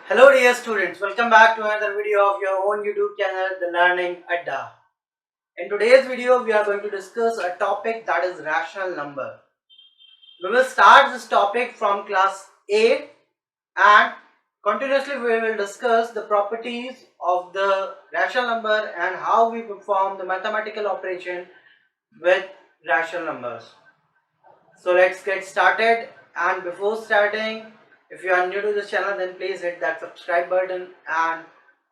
Hello dear students, welcome back to another video of your own YouTube channel, The Learning Adda. In today's video, we are going to discuss a topic that is rational number. We will start this topic from class 8 and continuously we will discuss the properties of the rational number and how we perform the mathematical operation with rational numbers. So let's get started, and before starting, if you are new to this channel then please hit that subscribe button and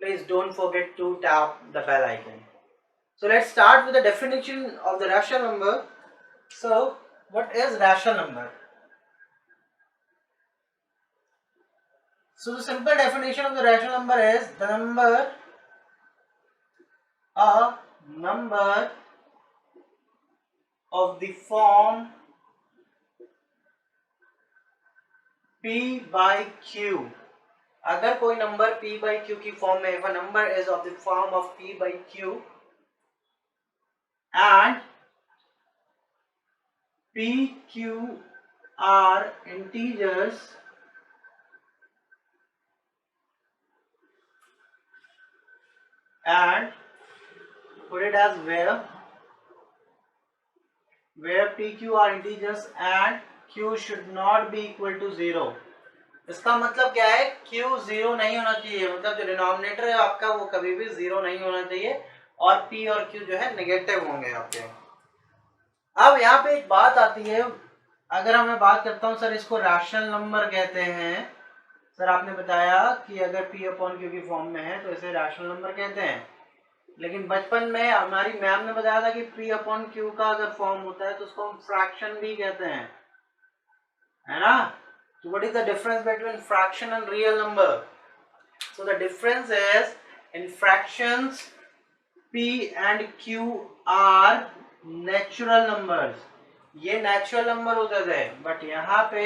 please don't forget to tap the bell icon. So let's start with the definition of the rational number. So what is rational number? So the simple definition of the rational number is a number of the form p by q. अगर कोई number p by q की form में, if a number is of the form of p by q and p, q are integers and put it as where p, q are integers and q should not be equal to 0. इसका मतलब क्या है? q 0 नहीं होना चाहिए, मतलब जो denominator है आपका वो कभी भी 0 नहीं होना चाहिए और p और q जो है नेगेटिव होंगे आपके. अब यहाँ पे एक बात आती है, अगर मैं बात करता हूँ सर इसको रैशनल नंबर कहते हैं. सर आपने बताया कि अगर p अपॉन q की फॉर्म में है तो इसे रैशनल नंबर कहते हैं, लेकिन बचपन में हमारी मैम ने बताया था कि p अपॉन q का अगर फॉर्म होता है तो उसको हम फ्रैक्शन भी कहते हैं, है ना. So what is the difference between fraction and real number? So the difference is in fractions p and q are natural numbers. ये natural number होते थे, but यहाँ पे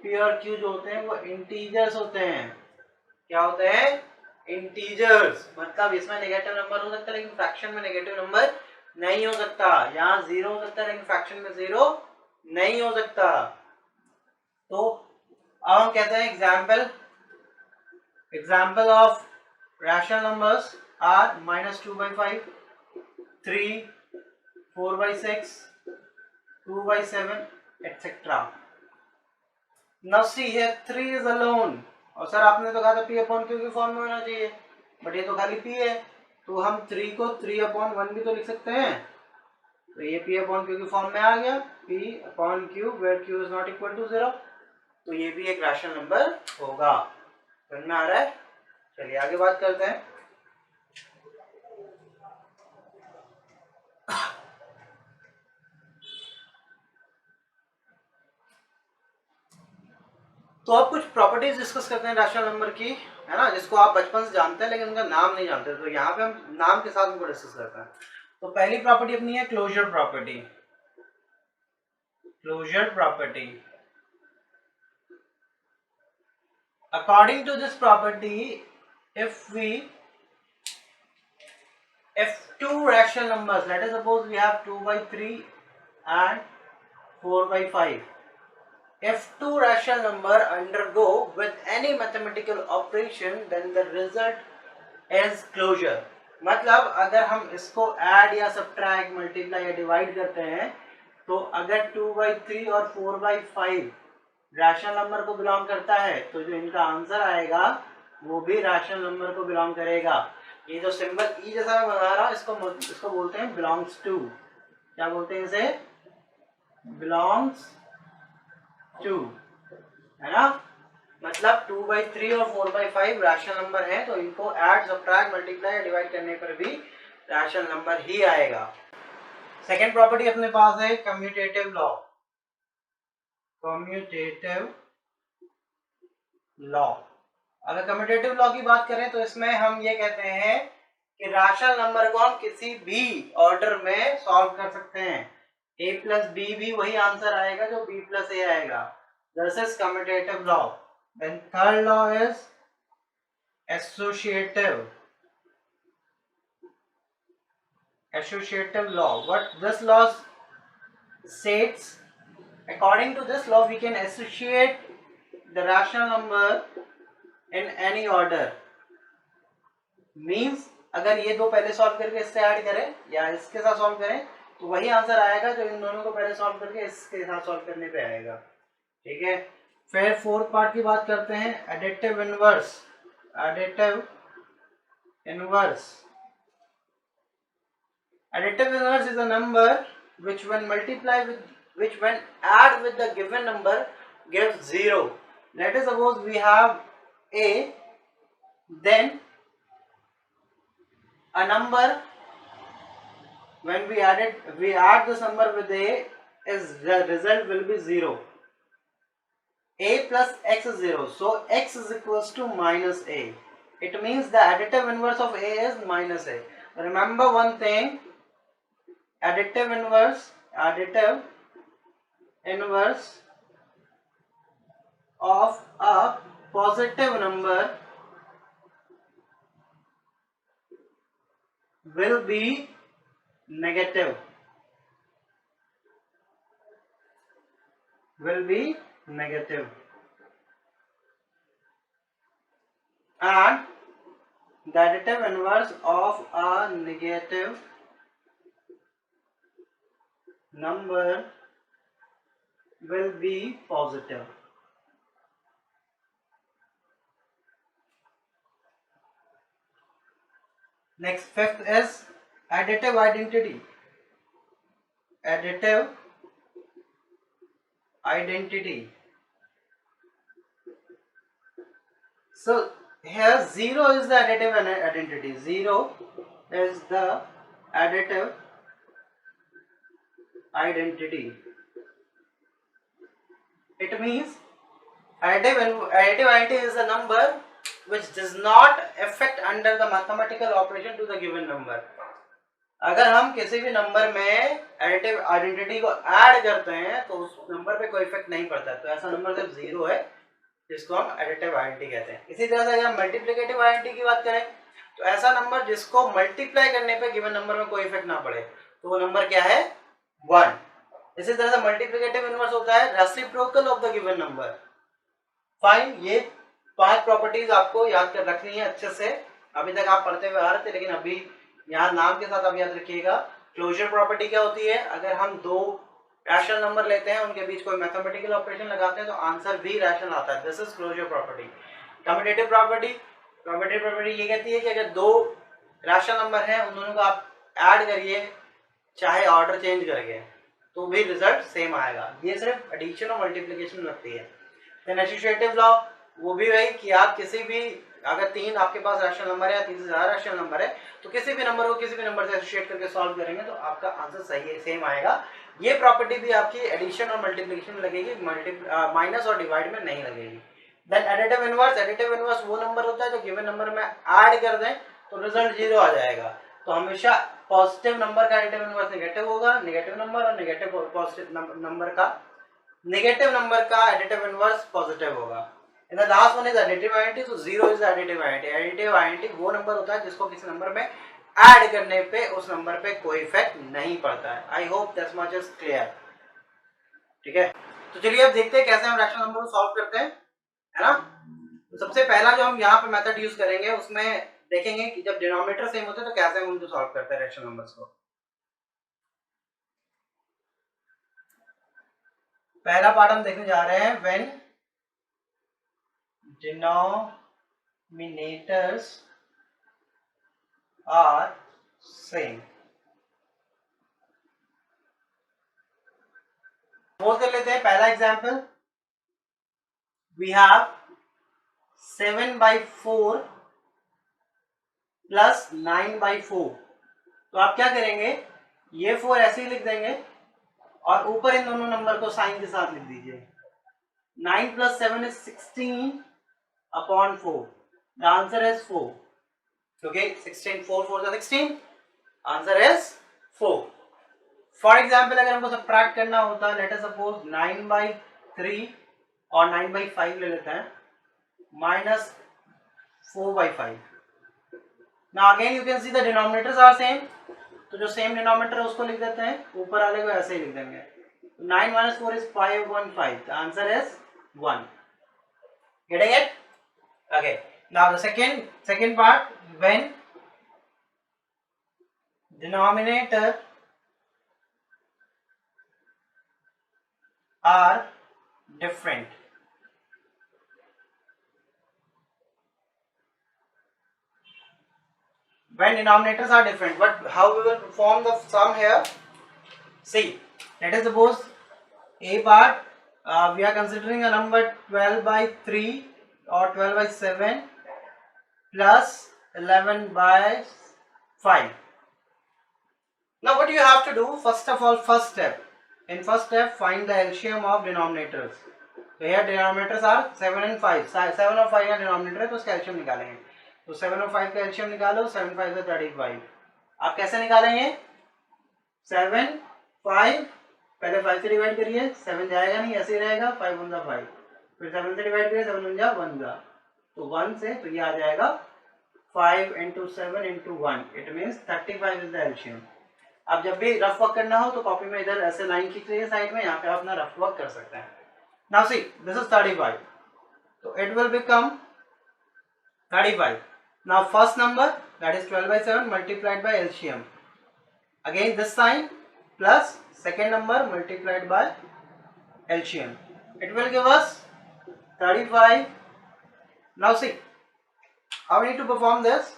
p और q जो होते हैं वो integers होते हैं. क्या होते हैं? Integers. मतलब इसमें नेगेटिव नंबर हो सकता है लेकिन फ्रैक्शन में नेगेटिव नंबर नहीं हो सकता. यहाँ जीरो हो सकता है लेकिन फ्रैक्शन में जीरो नहीं हो सकता. तो अब हम कहते हैं example of rational numbers are -2/5, 3, 4/6, 2/7 etc. Now see here 3 is alone. और सर आपने तो कहा था p अपॉन q की फॉर्म में होना चाहिए, बट ये तो खाली p है, तो हम 3 को 3/1 भी तो लिख सकते हैं. तो ये p अपॉन q की फॉर्म में आ गया, p upon q where q is not equal to 0. तो ये भी एक रैशनल नंबर होगा. समझ में आ रहा है? चलिए आगे बात करते हैं. तो अब कुछ प्रॉपर्टीज डिस्कस करते हैं रैशनल नंबर की, है ना, जिसको आप बचपन से जानते हैं लेकिन उनका नाम नहीं जानते. तो यहाँ पे हम नाम के साथ उनको डिस्कस करते हैं. तो पहली प्रॉपर्टी अपनी है closure property. Closure property, according to this property, if two rational numbers, let us suppose we have 2/3 and 4/5, if two rational number undergo with any mathematical operation then the result is closure. मतलब अगर हम इसको add या subtract, multiply या divide करते हैं तो अगर 2/3 और 4/5 रैशनल नंबर को बिलोंग करता है तो जो इनका आंसर आएगा वो भी रैशनल नंबर को बिलोंग करेगा. ये जो सिंबल ई जैसा मैं बना रहा हूँ इसको बोलते हैं बिलोंग्स टू. क्या बोलते हैं इसे? बिलोंग्स टू, है ना. मतलब 2/3 और 4/5 रैशनल नंबर है तो इनको ऐड, सब्ट्रैक्ट, मल्टीप्लाई या डिवाइड करने पर भी रैशनल नंबर ही आएगा. सेकेंड प्रॉपर्टी अपने पास है कम्यूटेटिव लॉ. कम्यूटेटिव लॉ, अगर कम्यूटेटिव लॉ की बात करें तो इसमें हम ये कहते हैं कि रैशनल नंबर को हम किसी भी ऑर्डर में सॉल्व कर सकते हैं. a प्लस b भी वही आंसर आएगा जो b प्लस a आएगा. This is commutative law. Then third law is associative. associative law. What this law states, according to this law we can associate the rational number in any order means अगर ये दो पहले solve करके इससे add करें या इसके साथ सॉल्व करें तो वही आंसर आएगा जो इन दोनों को पहले सॉल्व करके इसके साथ सॉल्व करने पे आएगा। ठीक है, फिर फोर्थ पार्ट की बात करते हैं, additive inverse. Additive inverse, additive inverse is a number which when multiply with which when add with the given number gives 0. Let us suppose we have a, then a number when we add this number with a, is the result will be 0. A plus x is 0, so x is equals to minus a. It means the additive inverse of a is minus a. Remember one thing, additive inverse of a positive number will be negative, and the additive inverse of a negative number will be positive. Next, fifth is additive identity. So here 0 is the additive identity. 0 is the additive identity. It means additive identity is a number which does not affect under the mathematical operation to the given number. अगर हम किसी भी number में additive identity को add करते हैं तो उस नंबर पे कोई इफेक्ट नहीं पड़ता, तो ऐसा नंबर सिर्फ 0 है जिसको हम एडिटिव आइडेंटिटी कहते हैं। इसी तरह से अगर हम मल्टीप्लिकेटिव आइडेंटिटी की बात करें तो ऐसा नंबर जिसको मल्टीप्लाई करने पे गिवन नंबर में कोई इफेक्ट ना पड़े तो वो नंबर क्या है, 1। इसी तरह से मल्टीप्लिकेटिव इनवर्स होता है reciprocal of the given number. Fine, ये 5 प्रॉपर्टीज आपको याद कर रखनी है अच्छे से। अभी तक आप पढ़ते हुए आ रहे थे लेकिन अभी यहाँ नाम के साथ आप याद रखिएगा। क्लोजर प्रॉपर्टी क्या होती है, अगर हम दो रैशनल नंबर लेते हैं उनके बीच कोई मैथमेटिकल ऑपरेशन लगाते हैं तो आंसर भी रैशनल आता है, this is closure property. Commutative property ये कहती है कि अगर दो रैशनल नंबर हैं उन दोनों को आप ऐड करिए चाहे ऑर्डर चेंज करके तो भी रिजल्ट सेम आएगा। ये सिर्फ एडिशन और मल्टीप्लिकेशन लगती है। देन एसोसिएटिव लॉ, वो भी वही कि आप किसी भी अगर 3 आपके पास रैशनल नंबर है या 3 से ज्यादा रैशनल नंबर है तो किसी भी नंबर को किसी भी नंबर से एसोसिएट करके सॉल्व करेंगे तो आपका आंसर सही है, सेम आएगा। ये प्रॉपर्टी भी आपकी एडिशन और मल्टीप्लिकेशन में लगेगी, माइनस और डिवाइड में नहीं लगेगी। देन एडिटिव इनवर्स वो नंबर होता है जो गिवन नंबर में ऐड कर दें तो रिजल्ट 0 आ जाएगा। तो हमेशा पॉजिटिव नंबर का एडिटिव इनवर्स नेगेटिव होगा, नेगेटिव नंबर और नेगेटिव पॉजिटिव नंबर का नेगेटिव नंबर का एडिटिव इनवर्स पॉजिटिव होगा। And the last one is additive identity, so 0 is the additive identity. Additive identity वो नंबर होता है जिसको किसी नंबर में ऐड करने पे उस नंबर पे कोई इफेक्ट नहीं पड़ता है। I hope that much is clear. ठीक है, तो चलिए अब देखते हैं कैसे हम रैशनल नंबर को सॉल्व करते हैं, है ना। तो सबसे पहला जो हम यहाँ पे मेथड यूज करेंगे उसमें देखेंगे कि जब डिनोमिनेटर सेम होते हैं तो कैसे हम उनको सॉल्व करते हैं रैशनल नंबर्स को। पहला पार्ट हम देखने जा रहे हैं when denominators are same। Suppose कर लेते हैं पहला एग्जांपल, वी हैव 7/4 प्लस 9/4। तो आप क्या करेंगे, ये 4 ऐसे ही लिख देंगे और ऊपर इन दोनों नंबर को साइन के साथ लिख दीजिए। 9 + 7 is 16/4। The answer is 4। Okay, 16, 4 4 is 16। Answer is 4। For example, अगर हमको सब्ट्रैक्ट करना होता है, let us suppose 9/3 और 9/5 ले लेते हैं, minus 4/5। Now again you can see the denominators are same। तो जो सेम डिनोमिनेटर है उसको लिख देते हैं, ऊपर वाले को ऐसे ही लिख देंगे। 9 - 4 is 5 1 5। The answer is 1। Getting it? Okay. Now the second part, when denominator are different. When denominators are different, how we will perform the sum here? See, let us suppose a part, we are considering a number 12 by 3 or 12 by 7 plus 11 by 5. Now what you have to do, first of all, first step, find the LCM of denominators. तो here denominators are 7 and 5. 7 और 5 का denominator है, तो उसका LCM निकालेंगे. तो 7 और 5 का LCM निकालो. 7 5 से 35. आप कैसे निकालेंगे? 7 5, पहले 5 से डिवाइड करिए, 7 जाएगा नहीं, ऐसे ही रहेगा. 5 1 5, फिर 7 से डिवाइड करिए, 7 1 1, तो 1 से, तो ये आ जाएगा 5 into 7 into 1. It means 35 is the LCM. अब जब भी रफ वर्क करना हो तो कॉपी में इधर ऐसे लाइन खींच लीजिए साइड में, यहाँ पे अपना रफ वर्क कर सकते हैं. Now see, this is 35. So it will become 35. Now first number, that is 12 by 7 multiplied by LCM. Again this sign plus second number multiplied by LCM. It will give us 35. Now see, how we need to perform this?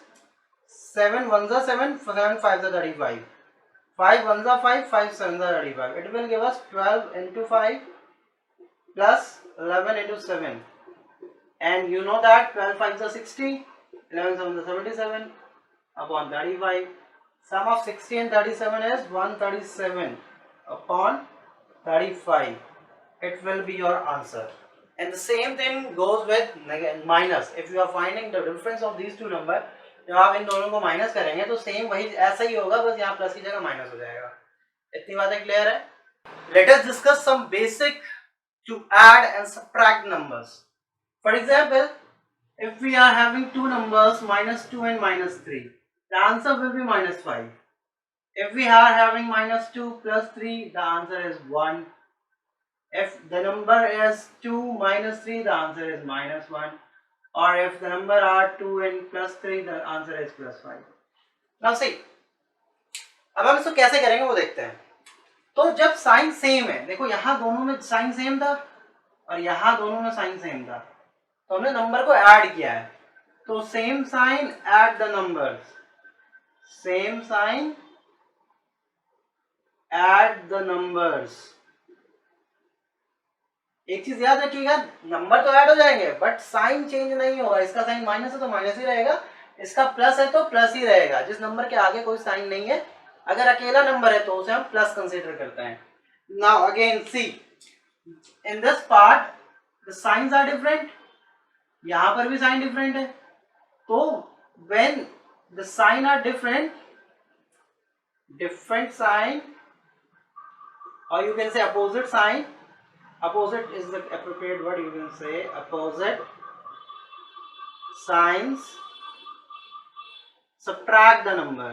7 1s are 7, 7 5s are 35. 5 1s are 5, 5 7s are 35. It will give us 12 into 5 plus 11 into 7. And you know that 12 5s are 60, 11 7s are 77 upon 35. Sum of 60 and 37 is 137 upon 35. It will be your answer. And the same thing goes with minus. If you are finding the difference of these two numbers, जब आप इन दोनों को minus करेंगे तो same वही ऐसा ही होगा, बस यहाँ प्लस की जगह माइनस हो जाएगा. इतनी बातें क्लियर है? Let us discuss some basic to add and subtract numbers. For example, if we are having two numbers minus 2 and minus 3, the answer will be minus 5. If we are having minus 2 plus 3, the answer is 1. If the number is 2 minus 3, the answer is minus 1. Or if the number are 2 and plus 3, the answer is plus 5. Now see, अब हम इसको कैसे करेंगे वो देखते हैं. तो जब साइन सेम है, देखो यहाँ दोनों में साइन सेम था और यहाँ दोनों में साइन सेम था, तो हमने नंबर को ऐड किया है. तो same sign add the numbers, same sign add the numbers. एक चीज याद रखिएगा, नंबर तो ऐड हो जाएंगे बट साइन चेंज नहीं होगा. इसका साइन माइनस है तो माइनस ही रहेगा, इसका प्लस है तो प्लस ही रहेगा. जिस नंबर के आगे कोई साइन नहीं है, अगर अकेला नंबर है तो उसे हम प्लस कंसीडर करते हैं. Now again see, in this part the signs are different. यहां पर भी साइन डिफरेंट है. तो when the sign are different, different sign, और you can say opposite sign. Opposite is the appropriate word. You can say opposite signs subtract the number.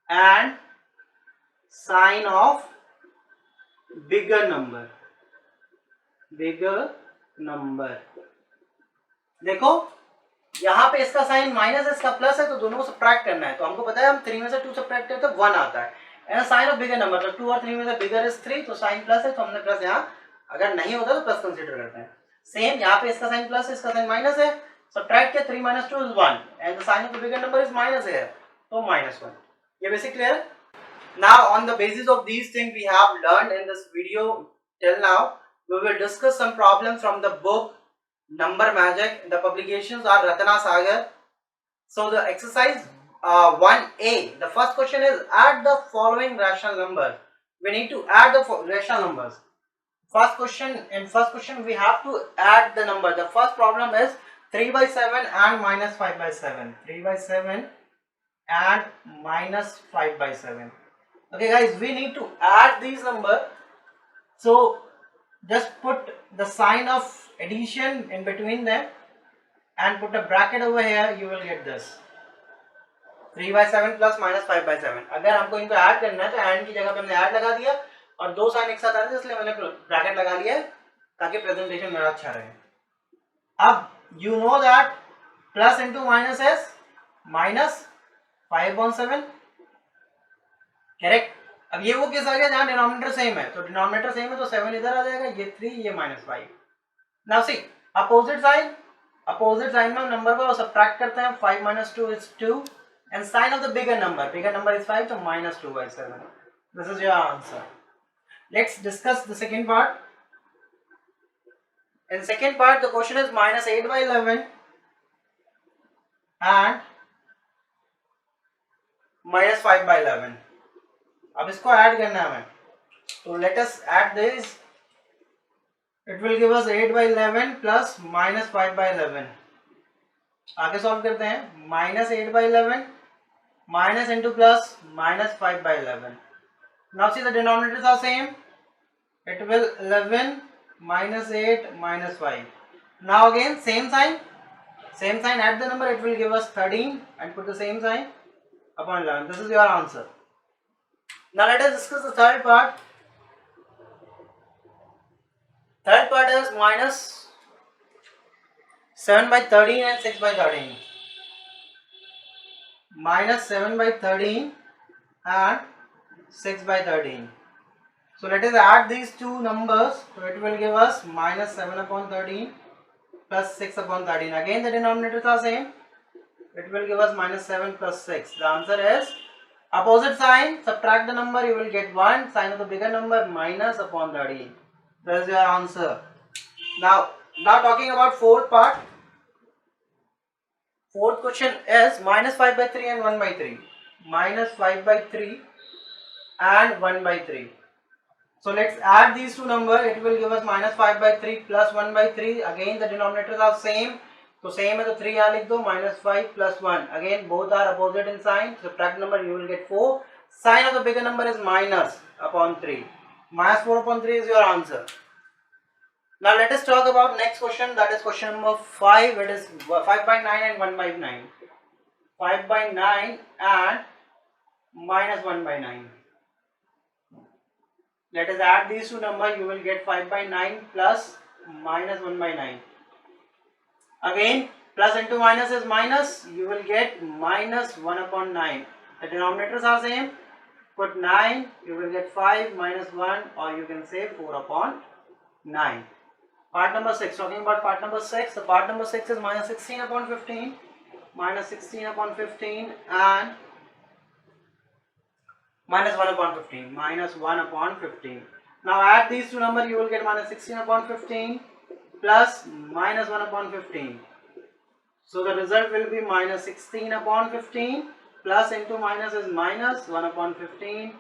And sign of bigger number. Bigger number. देखो यहाँ पे इसका sign minus है, इसका plus है, तो दोनों को सब्ट्रैक्ट करना है. तो हमको पता है हम 3 में से 2 सब्ट्रैक्ट करें तो 1 आता है. And sign of bigger number, तो 2 और 3 में से बिगर इज 3, तो साइन प्लस है, तो हमने प्लस यहाँ, अगर नहीं होता तो प्लस कंसीडर करते हैं. सेम यहाँ पे इसका साइन प्लस है, इसका साइन माइनस है, सब्ट्रैक्ट किया, 3 minus 2 is 1 and the sign of the bigger number is minus here, so -1. ये basic clear. Now on the basis of these things we have learned in this video till now, we will discuss some problems from the book Number Magic. The publications are Ratna Sagar. So the exercise 1A, the first question is add the following rational numbers. We need to add the rational numbers. First question we have to add the number. The first problem is 3 by 7 and minus 5 by 7. 3 by 7 and minus 5 by 7. Okay guys, we need to add these numbers. So just put the sign of addition in between them and put a bracket over here. You will get this. 3/7 plus minus 5/7। अगर हमको इनको add करना है तो and की जगह पे हमने ऐड लगा दिया और दो साइन एक साथ आ रहे थे इसलिए मैंने ब्रैकेट लगा लिया है ताकि प्रेजेंटेशन मेरा अच्छा रहे। अब you know that plus into minus is minus 5/7, correct. अब ये वो केस आ गया जहां डिनोमिनेटर सेम है, तो डिनोमिनेटर सेम है तो 7 इधर आ जाएगा, ये 3 ये -5। Now see opposite sign, opposite sign में हम नंबर को सब्ट्रैक्ट करते हैं, 5 - 2 is 2 and sign of the bigger number is 5 so -2/7. This is your answer. Let's discuss the second part. In second part the question is -8/11 and -5/11. अब इसको add करना है हमें, तो let us add this. It will give us 8/11 plus -5/11. आगे solve करते हैं, -8/11 minus into plus -5/11. Now see the denominators are same. It will 11 -8 -5. Now again same sign, add the number, it will give us 13 and put the same sign upon 11. This is your answer. Now let us discuss the third part. Third part is -7/13 and 6/13. -7/13 and 6/13. So let us add these two numbers. So it will give us -7/13 plus 6/13. Again the denominators are same. It will give us -7 plus 6. The answer is opposite sign. Subtract the number, you will get 1. Sign of the bigger number -13. That is your answer. Now talking about fourth part. Fourth question is -5/3 and 1/3. -5/3 and 1/3. So let's add these two numbers. It will give us -5/3 plus 1/3. Again the denominators are same. So same है तो 3 यहाँ लिख दो, -5 plus 1. Again both are opposite in sign. Subtract number, you will get 4. Sign of the bigger number is -3. -4/3 is your answer. Now let us talk about next question, that is question number 5. It is 5/9 and 1/9. 5/9 and -1/9. Let us add these two numbers. You will get 5/9 plus -1/9. Again plus into minus is minus. You will get -1/9. The denominators are same. Put 9. You will get 5 minus 1, or you can say 4/9. Part number 6. Talking about part number 6. The part number 6 is -16/15, -16/15 and -1/15, -1/15. Now add these two numbers. You will get -16/15 plus -1/15. So the result will be -16/15 plus into minus is -1/15.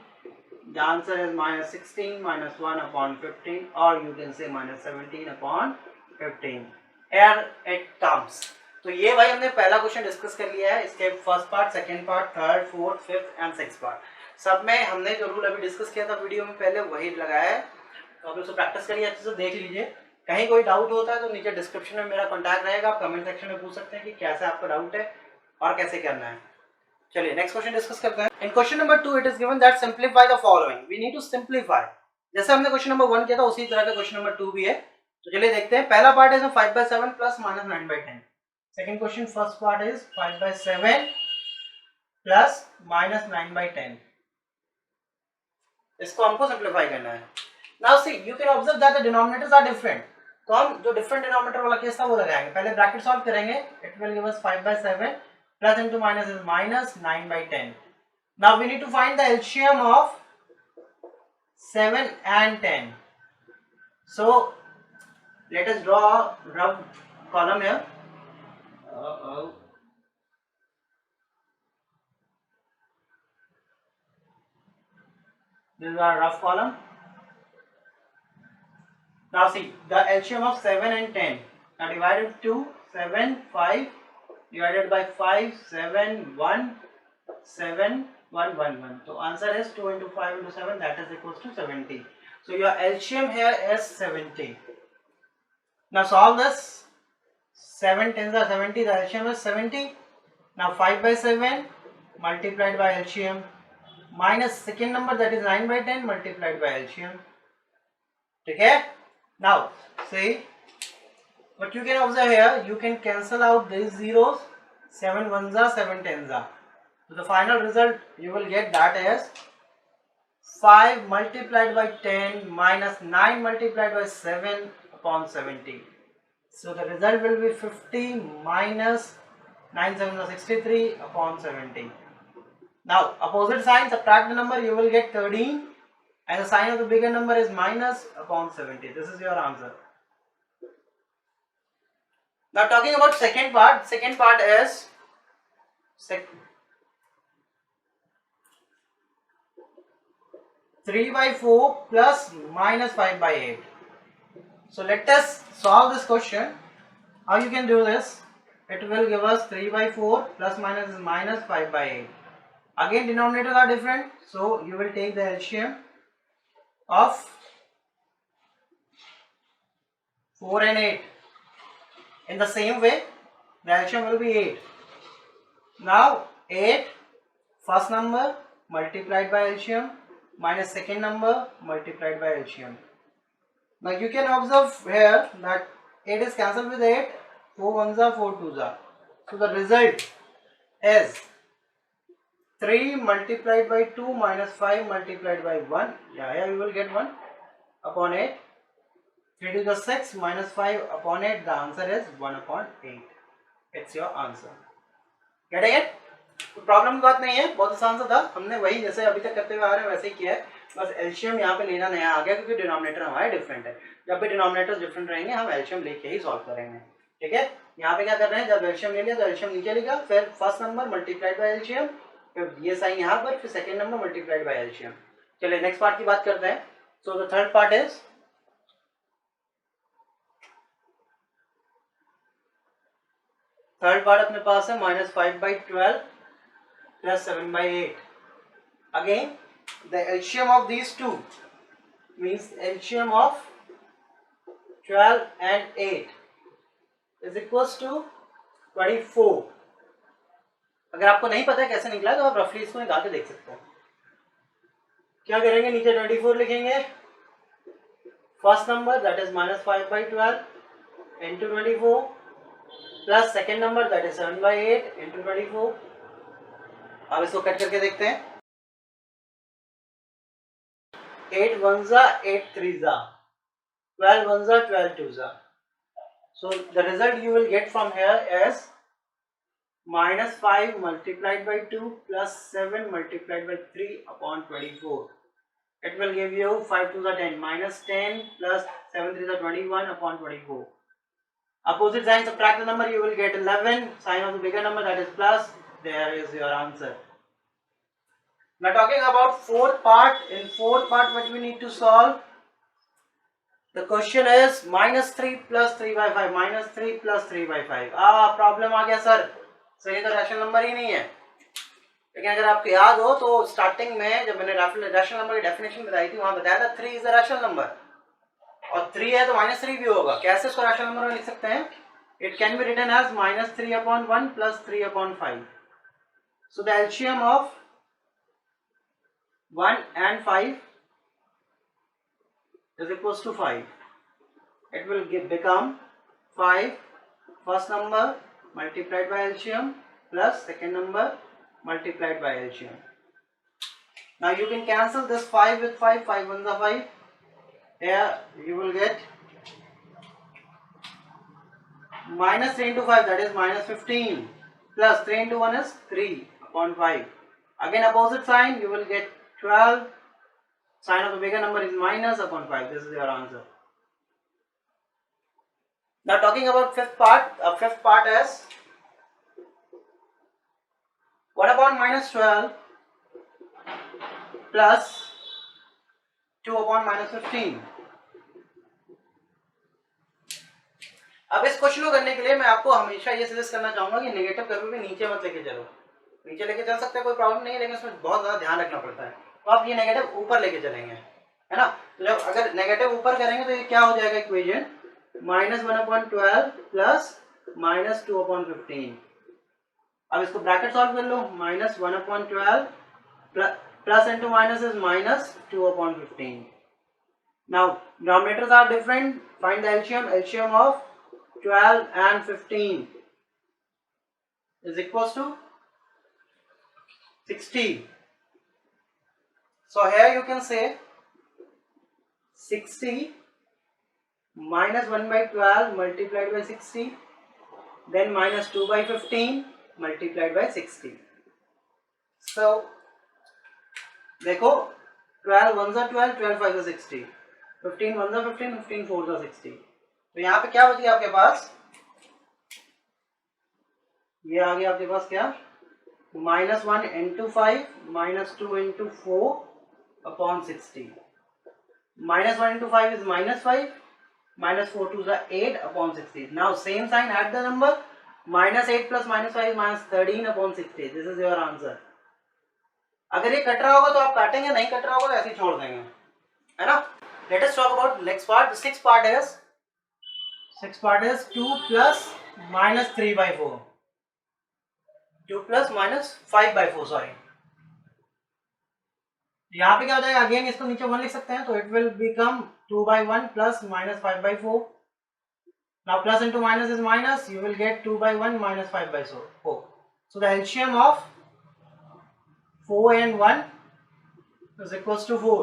The answer is -16 minus 1/15, or you can say -17/15. Here it comes. तो ये भाई हमने पहला question discuss कर लिया है. इसके first part, second part, third, fourth, fifth and sixth part सब में हमने जो रूल अभी डिस्कस किया था वीडियो में पहले वही लगाया है. तो आप उसको प्रैक्टिस करिए, अच्छे से देख लीजिए. कहीं कोई डाउट होता है तो नीचे डिस्क्रिप्शन में मेरा कॉन्टैक्ट रहेगा, आप कमेंट सेक्शन में पूछ सकते हैं कि कैसे आपका डाउट है और कैसे करना है. चलिए नेक्स्ट क्वेश्चन डिस्कस करते हैं. In question number 2 it is given that simplify the following. We need to simplify. जैसे हमने क्वेश्चन नंबर 1 किया था उसी तरह का क्वेश्चन नंबर 2 भी है. तो चलिए देखते हैं. पहला पार्ट है 5/7 plus -9/10. Second question first part is 5/7 plus -9/10. इसको हमको सिंपलीफाई करना है. Now see you can observe that the denominators are different. तो हम जो डिफरेंट डिनोमिनेटर वाला केस था वो लगाएंगे. पहले ब्रैकेट सॉल्व करेंगे. It will give us 5/7 plus into minus is -9/10. Now we need to find the LCM of 7 and 10. So let us draw a rough column here. This is our rough column. Now see the LCM of 7 and 10. Now divide into 2, 7, 5. Divided by 5, 7, 1, 7, 1, 1, 1. So answer is 2 into 5 into 7, that is equals to 70. So your LCM here is 70. Now solve this. 7 10s are 70. The LCM is 70. Now 5/7 multiplied by LCM minus second number that is 9 by 10 multiplied by LCM. ठीक है? Now see what you can observe here, you can cancel out these zeros, 7 ones are 7 tens are. So the final result you will get that as 5 multiplied by 10 minus 9 multiplied by 7 upon 70. So the result will be 50 minus 9 7 are 63 upon 70. Now opposite sign, subtract the number, you will get 13 and the sign of the bigger number is minus upon 70. This is your answer. Now talking about second part is 3 by 4 plus minus 5 by 8. So let us solve this question. How you can do this? It will give us 3 by 4 plus minus is minus 5 by 8. Again denominators are different, so you will take the LCM of 4 and 8. In the same way, the LCM will be 8. Now 8 first number multiplied by LCM minus second number multiplied by LCM. Now you can observe here that 8 is cancelled with 8, 4 ones are 4 twos are. So the result is 3 multiplied by 2 minus 5 multiplied by 1. Yeah, here you will get 1 upon 8. 3 to the 6 minus 5 upon 8. The answer is 1 upon 8. It's your answer. Getting it? तो problem की बात नहीं है, बहुत आसान सा था. हमने वही जैसे अभी तक करते हुए आ रहे हैं वैसे ही किया है. बस एलसीएम यहाँ पे लेना नया आ गया क्योंकि डिनोमिनेटर हमारे डिफरेंट है. जब भी डिनोमिनेटर्स डिफरेंट रहेंगे हम एलसीएम लेके ही सॉल्व करेंगे. ठीक है? यहाँ पे क्या कर रहे हैं, जब एलसीएम ले लिया तो एलसीएम नीचे लिखा, फिर first number multiplied by LCM, फिर ये साइन यहाँ पर, फिर second number multiplied by LCM. चलिए नेक्स्ट पार्ट की बात करते हैं. So the third part is अपने पास है -5/12 plus 7/8. Again, the LCM of these two means LCM of 12 and 8 is equals to 24. अगर आपको नहीं पता है कैसे निकला तो आप रफली इसको निकाल के देख सकते हो. क्या करेंगे, नीचे 24 लिखेंगे, first number that is -5/12 into 24 plus second number that is 7/8 into 24. अब इसको कट करके देखते हैं. 8 ones are 8 threes are, 12 ones are 12 twos are. So the result you will get from here is -5 multiplied by 2 plus 7 multiplied by 3 upon 24. It will give you 5 twos are 10, -10 plus 7 threes are 21 upon 24. Opposite sign, subtract the number, you will get 11. Sign of the bigger number, that is plus. There is your answer. Now talking about fourth part. In fourth part what we need to solve, the question is -3 plus 3/5, -3 plus 3/5. Problem आ गया sir, सही तो rational number ही नहीं है. लेकिन अगर आपको याद हो तो स्टार्टिंग में जब मैंने रैशनल नंबर की डेफिनेशन बताई थी वहां बताया था 3 इज द रैशनल नंबर, और 3 है तो -3 भी होगा. कैसे इसको रैशनल नंबर में लिख सकते हैं? It can be written as -3/1 plus 3/5. So the LCM of 1 and 5 is equals to 5. It will become 5 first number multiplied by LCM plus second number multiplied by LCM. Now you can cancel this 5 with 5, 5 ones are 5. Here you will get -3 into 5, that is -15, plus 3 into 1 is 3 upon 5. Again opposite sign, you will get 12. Sign of the bigger number is minus upon 5. This is your answer. Now talking about fifth part. Fifth part is 1 upon -12 plus 2 upon -15. अब इस question को करने के लिए मैं आपको हमेशा ये सजेस्ट करना चाहूंगा कि नेगेटिव कभी भी नीचे मत लेके चलो. नीचे लेके चल सकते हैं, कोई प्रॉब्लम नहीं है, लेकिन उसमें बहुत ज्यादा ध्यान रखना पड़ता है. तो आप ये नेगेटिव ऊपर लेके चलेंगे, है ना. तो जब अगर नेगेटिव ऊपर करेंगे तो ये क्या हो जाएगा इक्वेशन, -1/12 प्लस -2/15. अब इसको ब्रैकेट सॉल्व कर लो, minus 1/12 plus into minus is minus 2/15. Now denominators are different. Find the LCM. LCM of 12 and 15 is equals to 60. So here you can say 60 minus 1/12 multiplied by 60, then minus 2/15 multiplied by 60. So देखो 12 1 जा 12, 12 5 जा 60, 15 1 जा 15, 15 4 जा 60. तो यहाँ पे क्या बच गया आपके पास, ये आ गया आपके पास क्या, -1 into 5 -2 into 4 upon 60. -1 into 5 is -5, -4 to the 8 upon 60. Now same sign, add the number, -8 plus -5 is -13 upon 60. This is your answer. अगर ये कट रहा होगा तो आप काटेंगे, नहीं कट रहा होगा तो ऐसे ही छोड़ देंगे, है ना. Let us talk about next part. The sixth part is 2 plus minus 3/4. 2 plus minus 5/4, sorry. यहाँ पे क्या हो जाएगा, अगेन इसको नीचे 1 लिख सकते हैं, तो it will become 2/1 plus minus 5/4. Now plus into minus is minus, you will get 2/1 minus 5/4. So the LCM of 4 and 1 is equals to 4.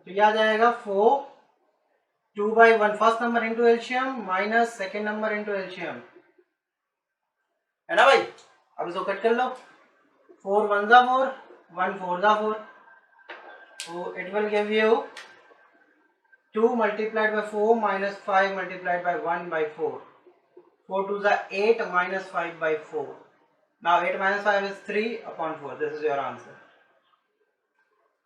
तो यह आ जाएगा 4 2/1 first number into LCM minus second number into LCM, है ना भाई. अब इसको cut कर लो, 4 1 जा 4, 1 4 जा 4. So it will give you 2 multiplied by 4 minus 5 multiplied by 1/4. 4 2 जा 8 minus 5/4. Now 8 minus 5 is 3/4. This is your answer.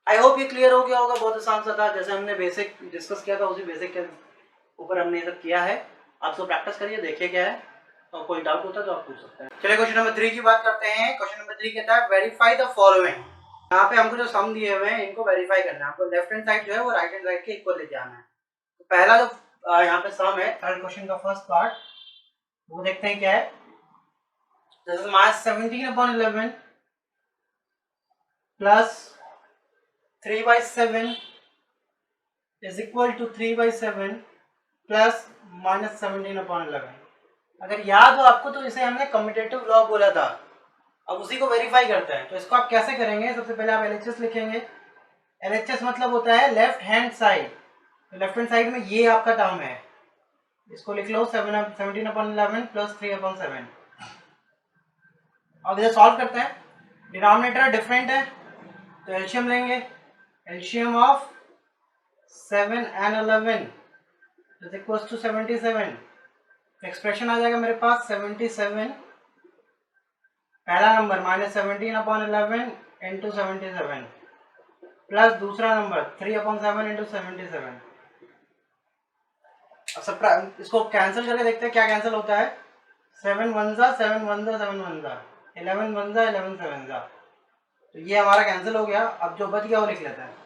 I hope ये क्लियर हो गया होगा. बहुत आसान सा था, जैसे हमने बेसिक डिस्कस किया था उसी बेसिक के ऊपर हमने ये सब किया है. आप सब प्रैक्टिस करिए, देखिए क्या है, और कोई डाउट होता है तो आप पूछ सकते हैं. चलिए क्वेश्चन नंबर 3 की बात करते हैं. क्वेश्चन नंबर 3 कहता है वेरीफाई द फॉलोइंग. यहाँ पे हमको जो सम दिए हुए हैं इनको वेरीफाई करना है. आपको लेफ्ट हैंड साइड जो है वो राइट हैंड साइड के इक्वल लेके आना है. तो पहला जो यहाँ पे सम है, थर्ड क्वेश्चन का फर्स्ट पार्ट, वो देखते हैं क्या है. This is minus 17/11 plus 3/7 is equal to 3/7 plus minus 17/11. अगर याद हो आपको तो इसे हमने कम्यूटेटिव लॉ बोला था. अब उसी को वेरीफाई करते हैं. तो इसको आप कैसे करेंगे, सबसे पहले आप LHS लिखेंगे. LHS मतलब होता है लेफ्ट हैंड साइड. तो लेफ्ट हैंड साइड में ये आपका टर्म है, इसको लिख लो 17/11 प्लस 3/7. अब इधर सॉल्व करते हैं. डिनोमिनेटर डिफरेंट है तो एलसीएम लेंगे. LCM of 7 and 11 is equals to 77. Expression आ जाएगा मेरे पास 77, पहला नंबर -17/11 इंटू 77 प्लस दूसरा नंबर 3/7 इंटू 77. अब सब इसको कैंसिल करके देखते हैं क्या कैंसिल होता है. 7 1 जा 7 1 जा 7 1 जा, 11 1 जा 11 7 जा. तो ये हमारा कैंसिल हो गया. अब जो बच गया वो लिख लेते हैं.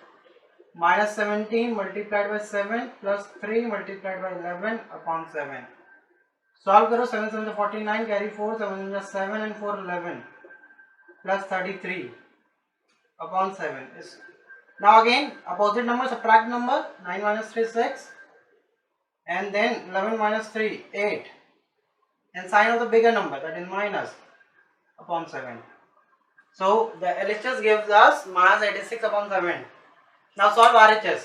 -17 multiplied by 7 plus 3 multiplied by 11/7. Solve करो. 7 7 49, carry 4, 7 7 and 4 11 plus 33/7. Now again opposite number, subtract number. 9 minus 3 6 and then 11 minus 3 8, and sign of the bigger number, that is -/7. So the LHS gives us -86/7. Now solve RHS.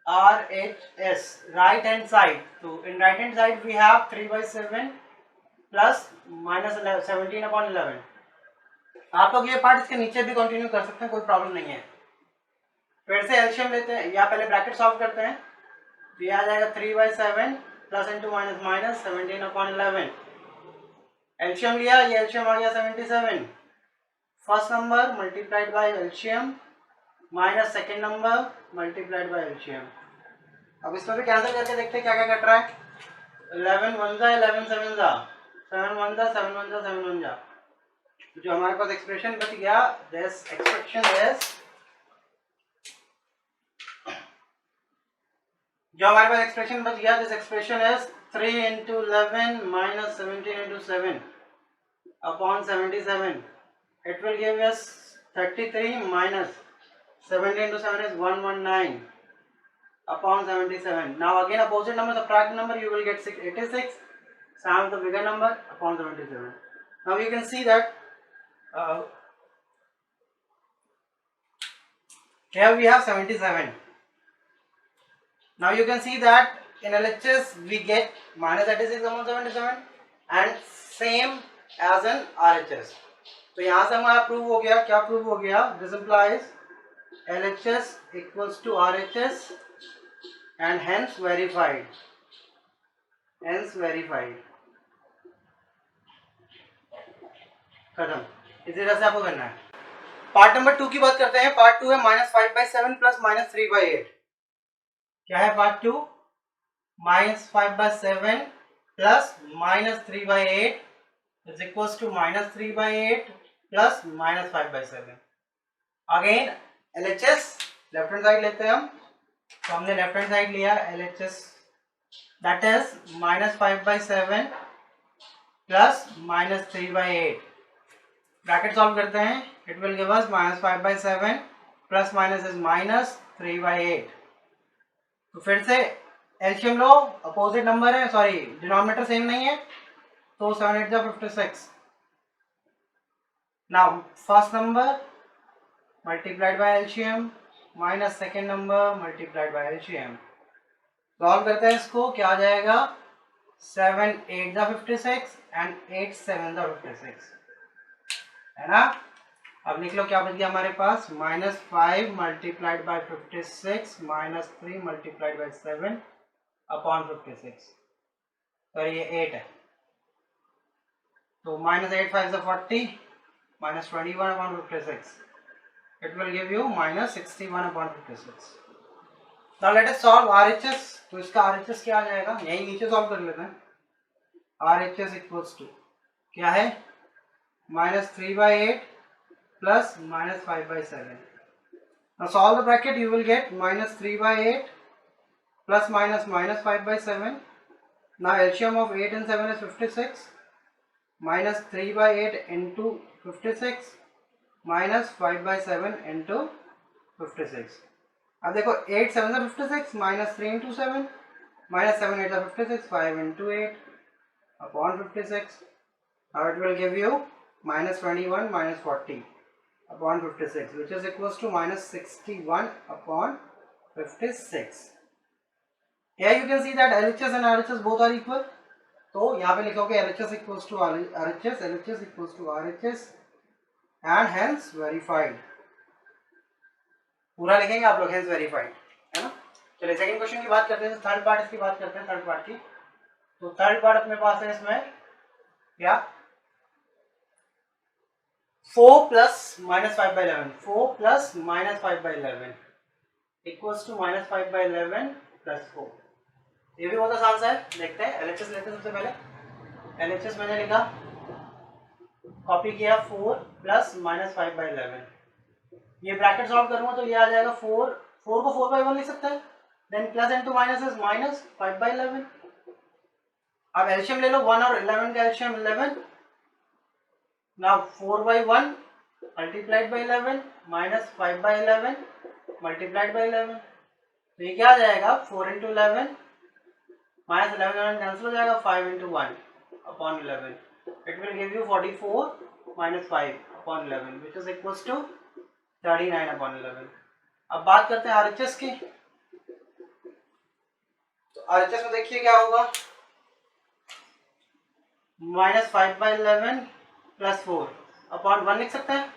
RHS right hand side. So in right hand side we have 3/7 plus -17/11. आप लोग ये part इसके नीचे भी continue कर सकते हैं, कोई प्रॉब्लम नहीं है. फिर से एलसीएम लेते हैं, या पहले ब्रैकेट सॉल्व करते हैं. ये आ जाएगा 3/7 plus into minus minus 17/11. LCM लिया, ये एलसीएम आ गया 77. First number multiplied by LCM minus second number multiplied by LCM. अब इसमें भी कैंसिल करके देखते हैं क्या क्या कट रहा है. 11 1 जा 11 7 जा, 7 1 जा 7 1 जा 7 1 जा. जो हमारे पास एक्सप्रेशन बच गया, दिस एक्सप्रेशन इज, जो हमारे पास एक्सप्रेशन बच गया, this expression is 3 into 11 minus 17 into 7 upon 77. It will give us 33 minus 17 into 7 is 119 upon 77. Now again opposite number, subtract the number, you will get 86. Sum the bigger number upon 77. Now you can see that here we have 77. Now you can see that in LHS we get minus 86 upon 77 and same as in RHS. तो यहाँ से हमारा prove हो गया, क्या prove हो गया? This implies LHS equals to RHS and hence verified. Hence verified. खत्म. इसी तरह से आपको करना है. पार्ट नंबर 2 की बात करते हैं. पार्ट 2 है -5/7 प्लस -3/8. क्या है part 2? -5/7 plus -3/8 is equals to -3/8 plus -5/7. Again LHS left hand side लेते हैं हम. तो हमने लेफ्ट हैंड साइड लिया LHS that is -5/7 plus -3/8. Bracket solve करते हैं. It will give us -5/7 plus minus is -3/8. तो फिर से एलसीएम लो, अपोजिट नंबर है, सॉरी डिनोमिनेटर सेम नहीं है, तो 7 8 56. Now first number multiplied by LCM minus second number multiplied by LCM. Solve करते हैं इसको. क्या आ जाएगा? 7 8 56 एंड 8 7 56 है ना. अब लिख लो क्या बच गया हमारे पास. -5 multiplied bye 56 -3 multiplied by 7 upon 56. तो ये 8 है. तो -8 5 40 -21 upon 56. It will give you -61 upon 56. Now let us solve RHS. तो इसका RHS क्या आ जाएगा? यही नीचे सॉल्व कर लेते हैं. RHS equals to क्या है? -3/8 plus -5/7. Now solve the bracket. You will get -3/8 plus -5/7. Now LCM of 8 and 7 is 56. -3/8 into 56 minus 5/7 into 56. अब देखो 8 7 56 minus 3 into 7 minus 7 8 56 5 into 8 upon 56. Now it will give you -21 minus 40 upon 56, which is equals to -61 upon 56. Here you can see that LHS and RHS both are equal. तो यहाँ पे लिखोगे LHS equals to RHS, LHS equals to RHS and hence verified. पूरा लिखेंगे आप लोग, hence verified, है ना. चलिए सेकंड क्वेश्चन की बात करते हैं. थर्ड पार्ट इसकी बात करते हैं. थर्ड पार्ट की. तो थर्ड पार्ट अपने पास है इसमें क्या? 4 plus -5/11. 4 plus -5/11 equals to -5/11 plus 4. ये भी बहुत आसान सा है. देखते हैं LHS लेते हैं. सबसे पहले LHS मैंने लिखा, कॉपी किया 4 प्लस -5/11. ये ब्रैकेट सॉल्व करूंगा तो ये आ जाएगा 4 को 4/1 लिख सकते हैं. Then plus into minus is -5/11. अब एलसीएम ले लो. 1 और 11 का LCM 11. Now 4/1 multiplied by 11 minus 5/11 multiplied by 11. तो ये क्या आ जाएगा? 4 into 11 माइनस 11 कैंसिल हो जाएगा. 5 into 1 upon 11. It will give you 44 minus 5 upon 11, which is equals to 39 upon 11. अब बात करते हैं RHS की. तो RHS में देखिए क्या होगा. -5/11 प्लस 4 अपॉन 1 लिख सकते हैं.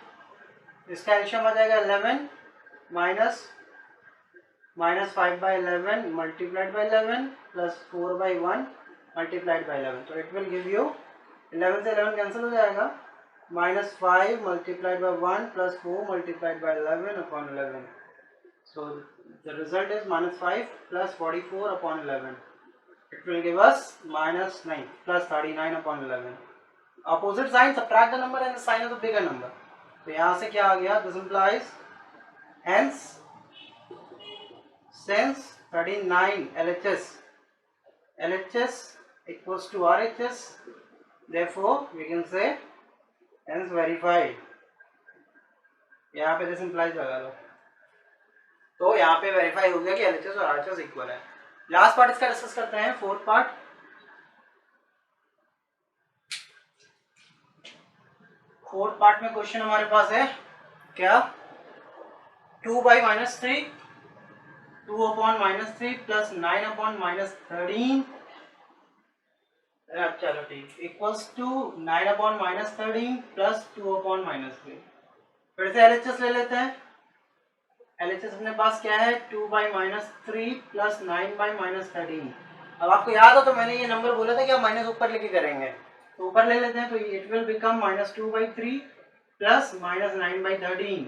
इसका एलसीएम आ जाएगा 11 minus -5/11 multiplied by 11 plus 4/1 multiplied by 11. तो इट विल गिव यू 11 से 11 कैंसिल हो जाएगा. -5 multiplied by 1 plus 4 multiplied by 11 upon 11. So the result is -5 plus 44 upon 11. It will give us plus 39 upon 11. Opposite sign, subtract the number and the sign of the bigger number. तो यहाँ से क्या आ गया? This implies hence since 39 LHS equals to RHS, therefore we can say hence verified. यहाँ पे this implies लगा लो, तो यहाँ पे वेरीफाई हो गया कि एलएचएस और आरएचएस इक्वल है। लास्ट पार्ट इसका डिस्कस करते हैं, फोर्थ पार्ट। फोर्थ पार्ट में क्वेश्चन हमारे पास है क्या, 2/-3, 2/-3 प्लस 9/-13, चलो ठीक, इक्वल्स टू 9/-13 प्लस 2/-3। फिर से एलएचएस ले लेते हैं। एलएचएस अपने पास क्या है, 2/-3 प्लस 9/-13। अब आपको याद हो तो मैंने ये नंबर बोला था कि आप माइनस ऊपर लेके करेंगे, तो ऊपर ले लेते हैं, तो it will become -2/3 plus -9/13।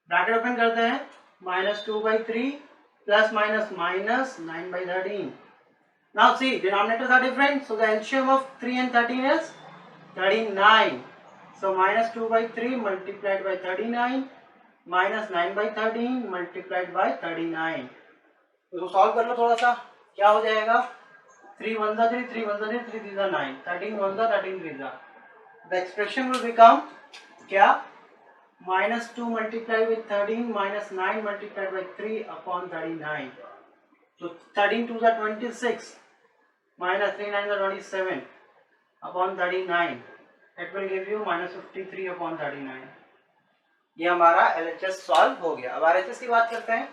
Bracket open करते हैं, -2/3 plus -9/13। Now see, denominators are different, so the LCM of 3 and 13 is 39. So -2/3 multiplied by 39 minus 9/13 multiplied by 39. तो सॉल्व कर लो थोड़ा सा, क्या हो जाएगा, 3 1 3, 3 1 3, 3 3 9, 13 1 13 3। The expression will become क्या, -2 multiplied with 13 minus 9 multiplied by 3 upon 39. So 13 2 are 26 minus 3 9 are 27 upon 39. It will give you -53 upon 39. ये हमारा LHS सॉल्व हो गया। अब RHS की बात करते हैं,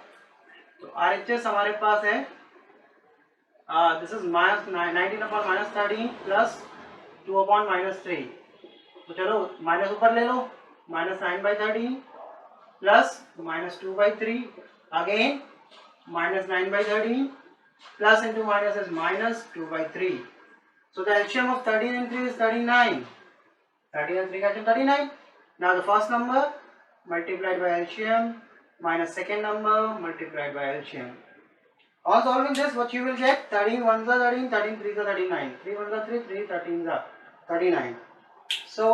तो RHS हमारे पास है, this is -19 upon -13 plus 2 upon -3। तो चलो माइनस ऊपर ले लो, -9/13 plus -2/3, again -9/13 plus into minus is -2/3. So the LCM of 13 and 3 is 39. 13 and 3 cancel 39. Now the first number multiplied by LCM minus second number multiplied by LCM. On solving this, what you will get, 13 1s are 13, 13 3s are 39, 3 1s are 3, 3 13s are 39. So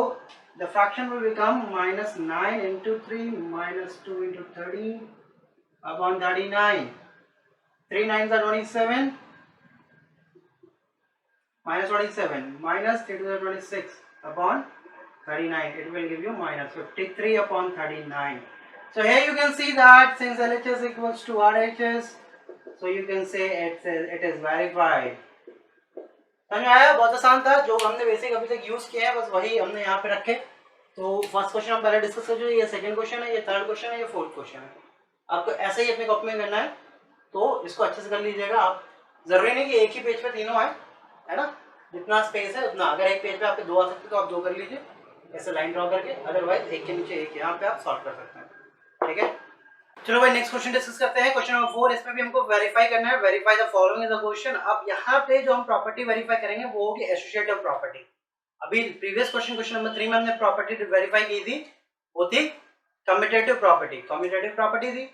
the fraction will become -9 into 3 minus 2 into 13 upon 39. 3 9s are 27 minus 27 minus 3 2 are 26 upon 39. It will give you -53 upon 39. So here you can see that since LHS equals to RHS, so you can say it is verified. समझ आया, बहुत आसान था, जो हमने basic अभी तक use किया है बस वही हमने यहाँ पे रखे। तो फर्स्ट क्वेश्चन हम पहले डिस्कस कर चुके, ये सेकंड क्वेश्चन है, ये थर्ड क्वेश्चन है, ये फोर्थ क्वेश्चन है। आपको ऐसे ही अपने कॉपी में करना है, तो इसको अच्छे से कर लीजिएगा आप। जरूरी नहीं कि एक ही पेज पे तीनों आए, है ना, जितना स्पेस है उतना। अगर एक पेज पे आपके 2 आ सकते तो आप 2 कर लीजिए ऐसे लाइन ड्रॉ करके, अदरवाइज एक के नीचे एक यहाँ पे आप सॉल्व कर सकते हैं, ठीक है। चलो भाई नेक्स्ट क्वेश्चन डिस्कस करते हैं, क्वेश्चन नंबर 4। इसमें भी हमको वेरीफाई करना है, verify the following is the question. अब यहाँ पे जो हम प्रॉपर्टी वेरीफाई करेंगे वो होगी एसोसिएटिव प्रॉपर्टी। अभी प्रीवियस क्वेश्चन नंबर 3 में हमने प्रॉपर्टी वेरीफाई की थी, वो थी कम्यूटेटिव प्रॉपर्टी, कम्यूटेटिव प्रॉपर्टी थी।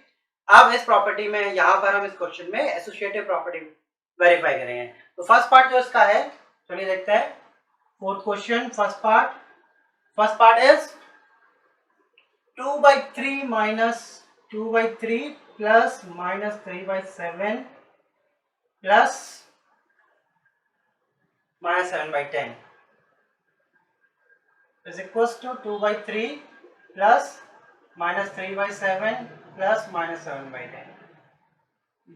अब इस प्रॉपर्टी में यहाँ पर हम इस क्वेश्चन में एसोसिएटिव प्रॉपर्टी वेरीफाई करेंगे। तो फर्स्ट पार्ट जो इसका है, चलिए देखते हैं। Fourth question, first part is 2/3 minus 2/3 plus -3/7 plus -7/10 is equals to 2/3 plus -3/7 plus -7/10।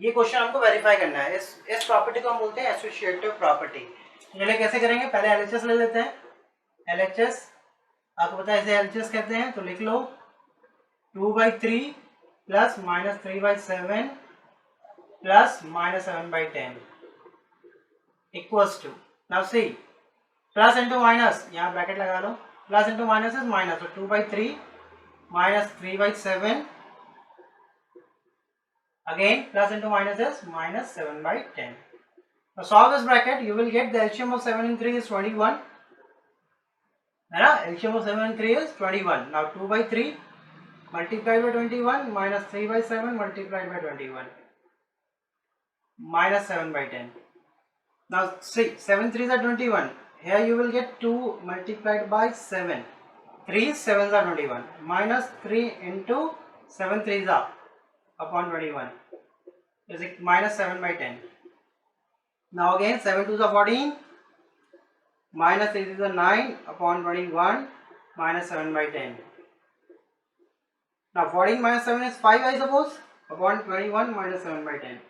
ये क्वेश्चन हमको वेरीफाई करना है। इस प्रॉपर्टी को हम बोलते हैं एसोसिएटिव प्रॉपर्टी। चलिए कैसे करेंगे, पहले एलएचएस ले लेते हैं। एलएचएस आपको पता है इसे एलएचएस कहते हैं, तो लिख लो 2/3 plus -3/7 plus -7/10 equals to, now see plus into minus, यहाँ ब्रैकेट लगा लो, plus into minus is minus, तो 2/3 minus 3/7 again plus into minus is -7/10. Now solve this bracket, you will get the LCM of 7 and 3 is 21, है ना, LCM of 7 and 3 is 21. Now 2/3 multiplied by 21 minus 3/7 multiplied by 21 minus 7/10. Now see 7 3s are 21, here you will get 2 multiplied by 7, 3 7s are 21 minus 3 into 7 3s are upon 21 is minus 7/10. Now again 7 2s are 14 minus 3 3s are 9 upon 21 minus 7 by 10. Now 14 minus 7 is 5, I suppose, upon 21 minus 7 by 10.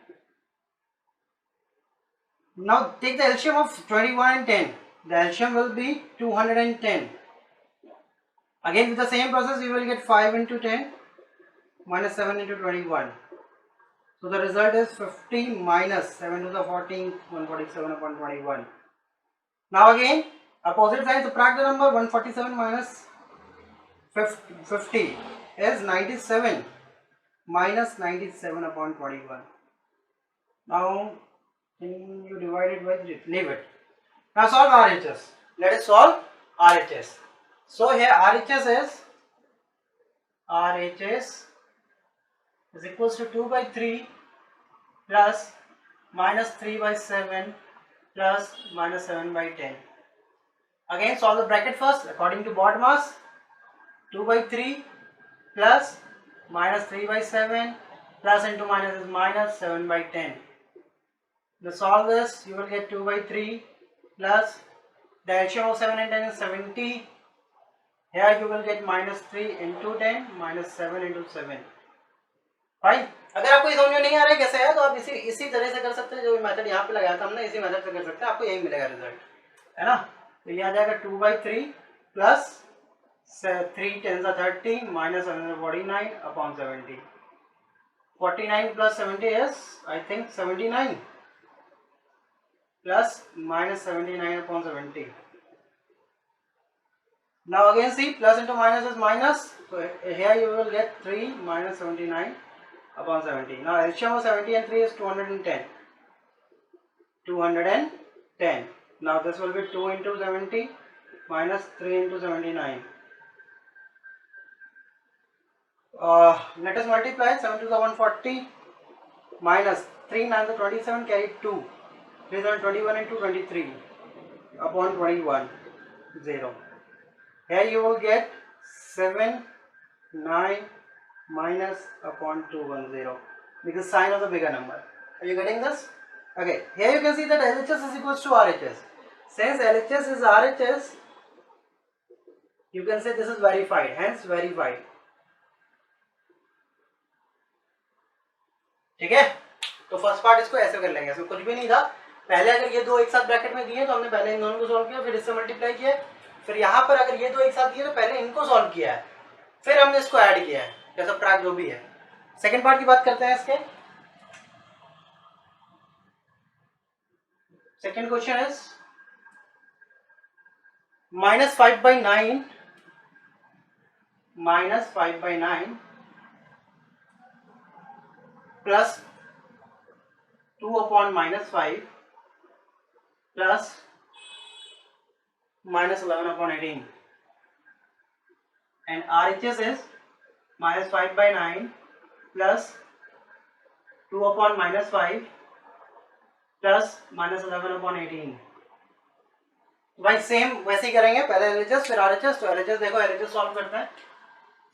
Now take the LCM of 21 and 10. The LCM will be 210. Again with the same process we will get 5 into 10 minus 7 into 21. So the result is 50 minus 7 to the 14, 147 upon 21. Now again opposite side subtract the number. 147 minus 50 is 97 minus 97 upon 21. Now can you divide it by 3? Leave it. Now solve RHS. Let us solve RHS. So here RHS is equals to 2 by 3 plus minus 3 by 7 plus minus 7 by 10. Again solve the bracket first according to BODMAS. 2 by 3 plus minus 3 by 7 plus into minus is minus 7 by 10. To solve this you will get 2 by 3 plus the LCM of 7 and 10 is 70. Here you will get minus 3 into 10 minus 7 into 7. Fine. अगर आपको ये समझ में नहीं आ रहा है कैसे है तो आप इसी तरह से कर सकते हैं. जो मेथड यहाँ पे लगाया था हमने इसी मेथड से कर सकते हैं. आपको यही मिलेगा रिजल्ट, है ना. तो ये आ जाएगा 2 by 3 plus 3 10 30 minus 49 upon 70. 49 plus 70 is I think 79 plus minus 79 upon 70. Now again see plus into minus is minus. So here you will get 3 minus 79 upon 70. Now LCM of 70 and 3 is 210. 210. Now this will be 2 into 70 minus 3 into 79. Let us multiply 7 to the 140 minus 3 9 to 27 carry 2. 3 to 21 into 23 upon 21 0. Here you will get 7 9 minus upon 210 because sign of the bigger number. Are you getting this? Okay, here you can see that LHS is equals to RHS. Since LHS is RHS, you can say this is verified, hence verified. ठीक है. तो first part इसको ऐसे कर लेंगे. इसमें कुछ भी नहीं था. पहले अगर ये दो एक साथ ब्रैकेट में दिए तो हमने पहले इन दोनों को सॉल्व किया, फिर इससे मल्टीप्लाई किया. फिर यहाँ पर अगर ये दो एक साथ दिए तो पहले इनको सॉल्व किया है, फिर हमने इसको ऐड किया है, या सबट्रैक्ट जो भी है. सेकंड पार्ट की बात करते हैं इसके. Second question is minus 5 by 9 plus 2 upon minus 5 plus minus 11 upon 18, and RHS is minus 5 by 9 plus 2 upon minus 5 plus minus 11 upon 18. भाई सेम वैसे ही करेंगे. पहले LHS फिर RHS. तो LHS देखो, LHS सॉल्व करते हैं.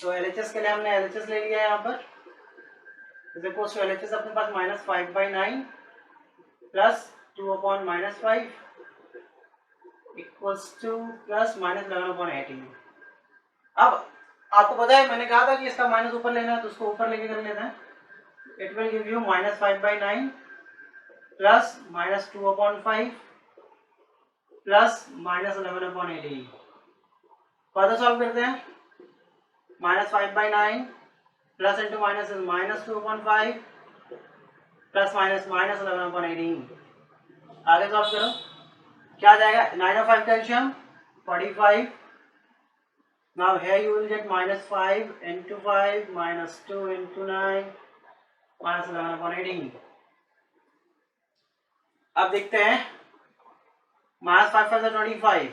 तो LHS के लिए हमने LHS ले लिया है यहाँ पर. देखो सो LHS अपने पास minus 5 by 9 plus 2 upon minus 5 equals to plus minus 11 upon 18. अब आपको पता है मैंने कहा था कि इसका माइनस ऊपर लेना है, तो उसको ऊपर लेके कर लेते हैं. It will give you minus 5 by 9 plus minus 2 upon 5 plus minus 11 upon 18. Further solve करते हैं. minus 5 by 9 plus into minus is minus 2 upon 5 plus minus minus 11 upon 18. आगे सॉल्व करो. क्या आ जाएगा? 9 और 5 का LCM 45. Now here you will get minus 5 into 5 minus 2 into 9 minus 11 upon 18. अब देखते हैं. minus 5 5 25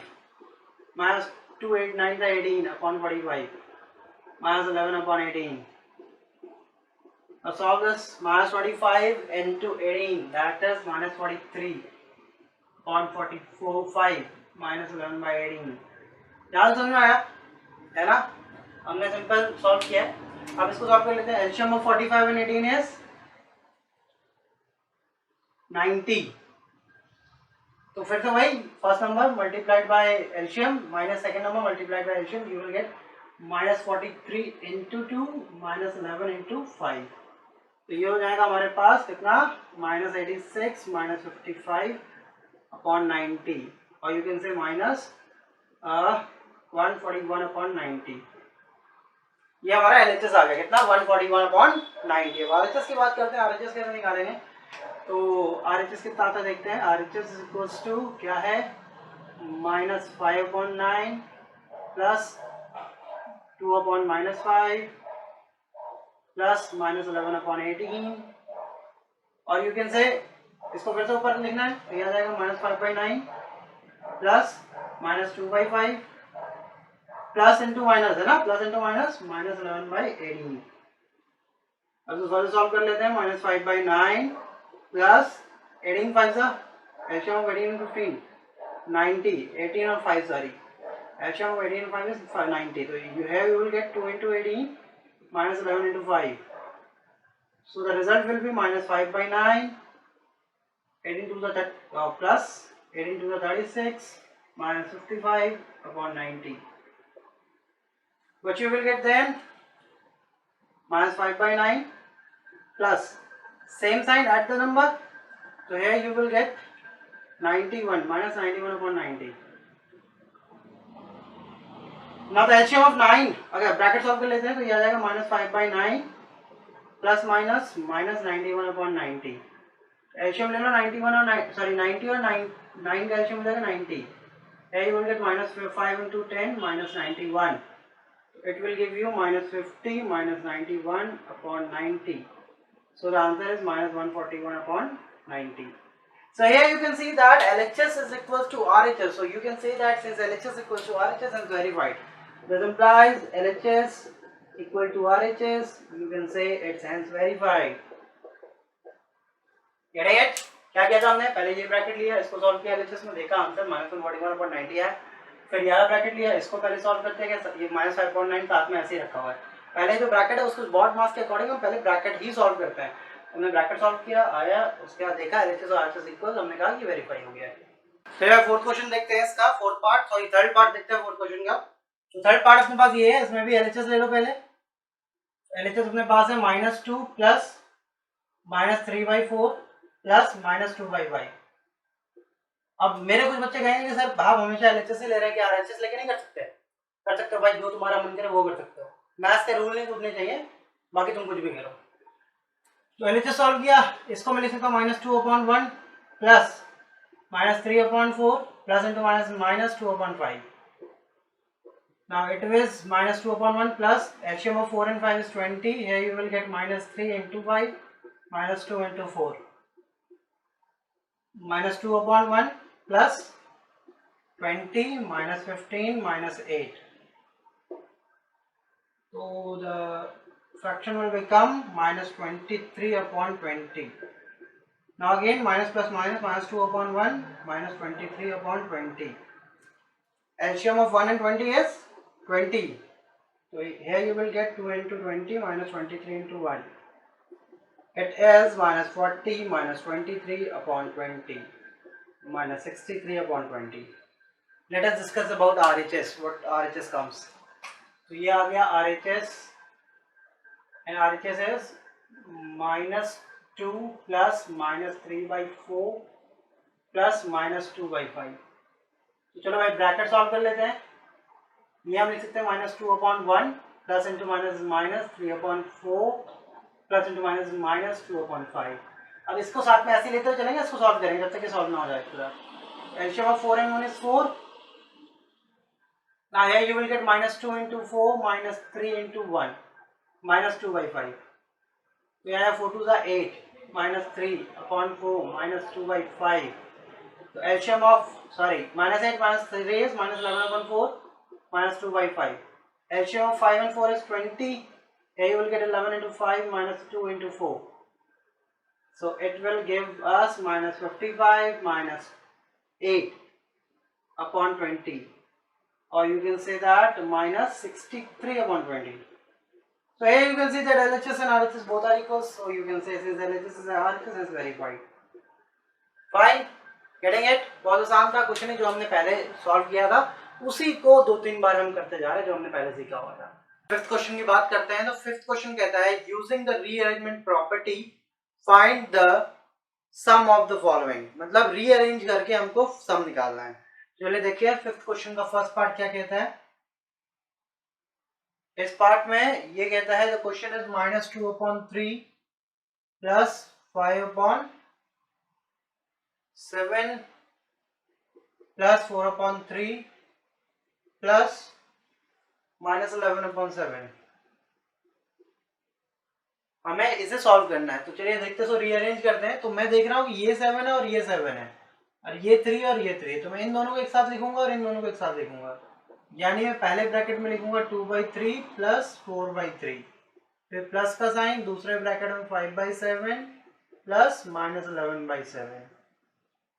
minus 2 8 9 18 upon 45 minus 11 upon 18. Now solve this. Minus 25 into 18, that is minus 43 upon 45 minus 11 by 18. ध्यान समझ में आया है ना? हमने सिंपल सॉल्व किया है. अब इसको सॉल्व कर लेते हैं. LCM of 45 and 18 is 90. तो फिर से वही first number multiplied by LCM minus second number multiplied by LCM, you will gate -43 into 2 -11 into 5। तो ये हो जाएगा हमारे पास कितना, -86 -55 अपॉन 90, और यू कैन से -141 अपॉन 90। ये हमारा एलएचएस आ गया कितना, 141 अपॉन 90। अब आरएचएस की बात करते हैं, आरएचएस कैसे निकालेंगे। तो आरएचएस कितना आता है देखते हैं। आरएचएस इज इक्वल्स टू क्या है, -5 upon 9 plus 2 upon -5 plus -11 upon 18, और यू कैन से इसको फिर से ऊपर लिखना है तो यह आ जाएगा -5/9 प्लस -2/5 प्लस इंटू माइनस है ना, प्लस इंटू माइनस -11/18। अब तो सॉल्व कर लेते हैं। -5/9 प्लस 18 5 सा एलसीएम ऑफ 18 and 15 90, 18 और 5 sorry, LCM of 18 and 5 is 90, तो you will get 2 into 18 -11 into 5, so the result will be -5/9, 18 to the plus 18 to the 36 -55 upon 90. What you will get then, -5/9 plus same sign at the number, so here you will get 91 -91 upon 90. Now the LCM of 9, अगर bracket solve कर लेते हैं तो ये आ जाएगा -5/9 plus minus -91 upon 90। LCM ले लो 91 और 90 और 9 का LCM हो जाएगा 90। Here you will get -5 into 10 -91. It will give you -50 -91 upon 90. So the answer is -141 upon 90. So here you can see that LHS is equals to RHS. So you can say that since LHS is equals to RHS is verified. This implies LHS equal to RHS. You can say it's hence verified. Get it? क्या किया था हमने, पहले ये bracket लिया, इसको solve किया LHS में, देखा आंसर -141 upon 90 है। फिर ये ब्रैकेट लिया, इसको पहले सॉल्व करते हैं, ये -5.9 साथ में ऐसे ही रखा हुआ है। पहले जो ब्रैकेट है उसको बॉड मास के अकॉर्डिंग हम पहले ब्रैकेट ही सॉल्व करते हैं। हमने ब्रैकेट सॉल्व किया, आया, उसके बाद देखा LHS और RHS इक्वल, हमने कहा कि वेरीफाई हो गया है। फिर फोर्थ क्वेश्चन देखते हैं इसका, fourth part, sorry third part देखते हैं फोर्थ क्वेश्चन का। तो थर्ड पार्ट अपने पास ये है, इसमें भी LHS ले लो पहले। LHS अपने पास है -2 प्लस -3/4 प्लस -2/5। अब मेरे कुछ बच्चे कहेंगे सर आप हमेशा LHS से ले रहे हैं, क्या RHS लेके नहीं कर सकते? कर सकते हो भाई, जो तुम्हारा मन करे वो कर सकते हो, मैथ्स के रूल नहीं टूटने चाहिए, बाकी तुम कुछ भी करो। तो LHS सॉल्व किया, इसको मैं लिख सकता हूँ -2/1 plus -3/4 plus into -2/5। Now it is -2/1 plus LCM of 4 and 5 is 20. Here you will get -3 into 5 -2 into 4. -2/1 plus 20 -15 -8. So the fraction will become -23 upon 20. Now again minus plus minus, -2/1 -23 upon 20. LCM of 1 and 20 is 20. So here you will get 2 into 20 -23 into 1. It is -40 -23 upon 20 -63 upon 20. Let us discuss about RHS. What RHS comes? तो ये आ गया RHS, and RHS is -2 plus -3/4 plus -2/5. तो चलो भाई bracket solve कर लेते हैं। ये हम लिख सकते हैं -2/1 प्लस इंटू -3/4 प्लस इंटू -2/5। अब इसको साथ में ऐसे लेते हुए चलेंगे, इसको सॉल्व करेंगे जब तक ये सॉल्व ना हो जाए पूरा। LCM of 4 and 1 is 4. Now here you will get -2 into 4 -3 into 1 -2/5. तो यहाँ 4 2 are 8 -3 upon 4 -2/5. तो LCM of -8 -3 is -11 upon 4 -2/5. LCM of 5 and 4 is 20. Here you will get 11 into 5 -2 into 4. So it will give us -55 -8 upon 20. Or you can say that -63 upon 20. So here you can see that LHS and RHS both are equal. So you can say since LHS is RHS is verified. Fine. Getting it? बहुत आसान था, question है जो हमने पहले solve किया था, उसी को 2-3 बार हम करते जा रहे हैं जो हमने पहले सीखा हुआ था। फिफ्थ क्वेश्चन की बात करते हैं। तो फिफ्थ क्वेश्चन कहता है using the rearrangement property find the sum of the following, मतलब रीअरेंज करके हमको सम निकालना है। चलिए देखिए फिफ्थ क्वेश्चन का फर्स्ट पार्ट क्या कहता है। इस पार्ट में ये कहता है the question is -2/3 plus 5/7 plus 4/3 plus -11/7। हमें इसे सॉल्व करना है। तो चलिए देखते हैं, सो रीअरेंज करते हैं। तो मैं देख रहा हूँ कि ये 7 है और ये 7 है और ये 3 और ये 3, तो मैं इन दोनों को एक साथ लिखूंगा और इन दोनों को एक साथ लिखूंगा। यानी मैं पहले ब्रैकेट में लिखूंगा 2/3 प्लस 4/3, फिर प्लस का साइन, दूसरे ब्रैकेट में 5/7 प्लस -11/7,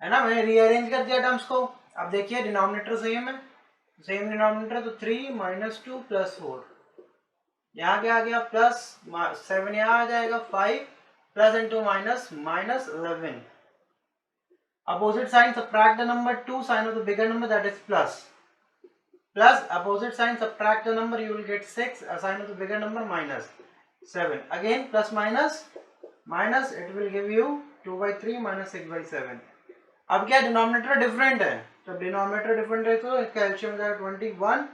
है ना। मैंने रीअरेंज कर दिया टर्म्स को। अब देखिए डिनोमिनेटर सेम है, सेम डिनोमिनेटर, तो 3 - 2 प्लस 4, यहाँ क्या आ गया प्लस 7, यहाँ आ जाएगा 5 plus into minus -11। Opposite sign subtract the number 2 sign of the bigger number that is plus, plus opposite sign subtract the number you will get 6, a sign of the bigger number -7, again plus minus minus it will give you 2/3 minus 6/7। अब क्या denominator different है, तो denominator different है तो इसका LCM हो जाएगा 21।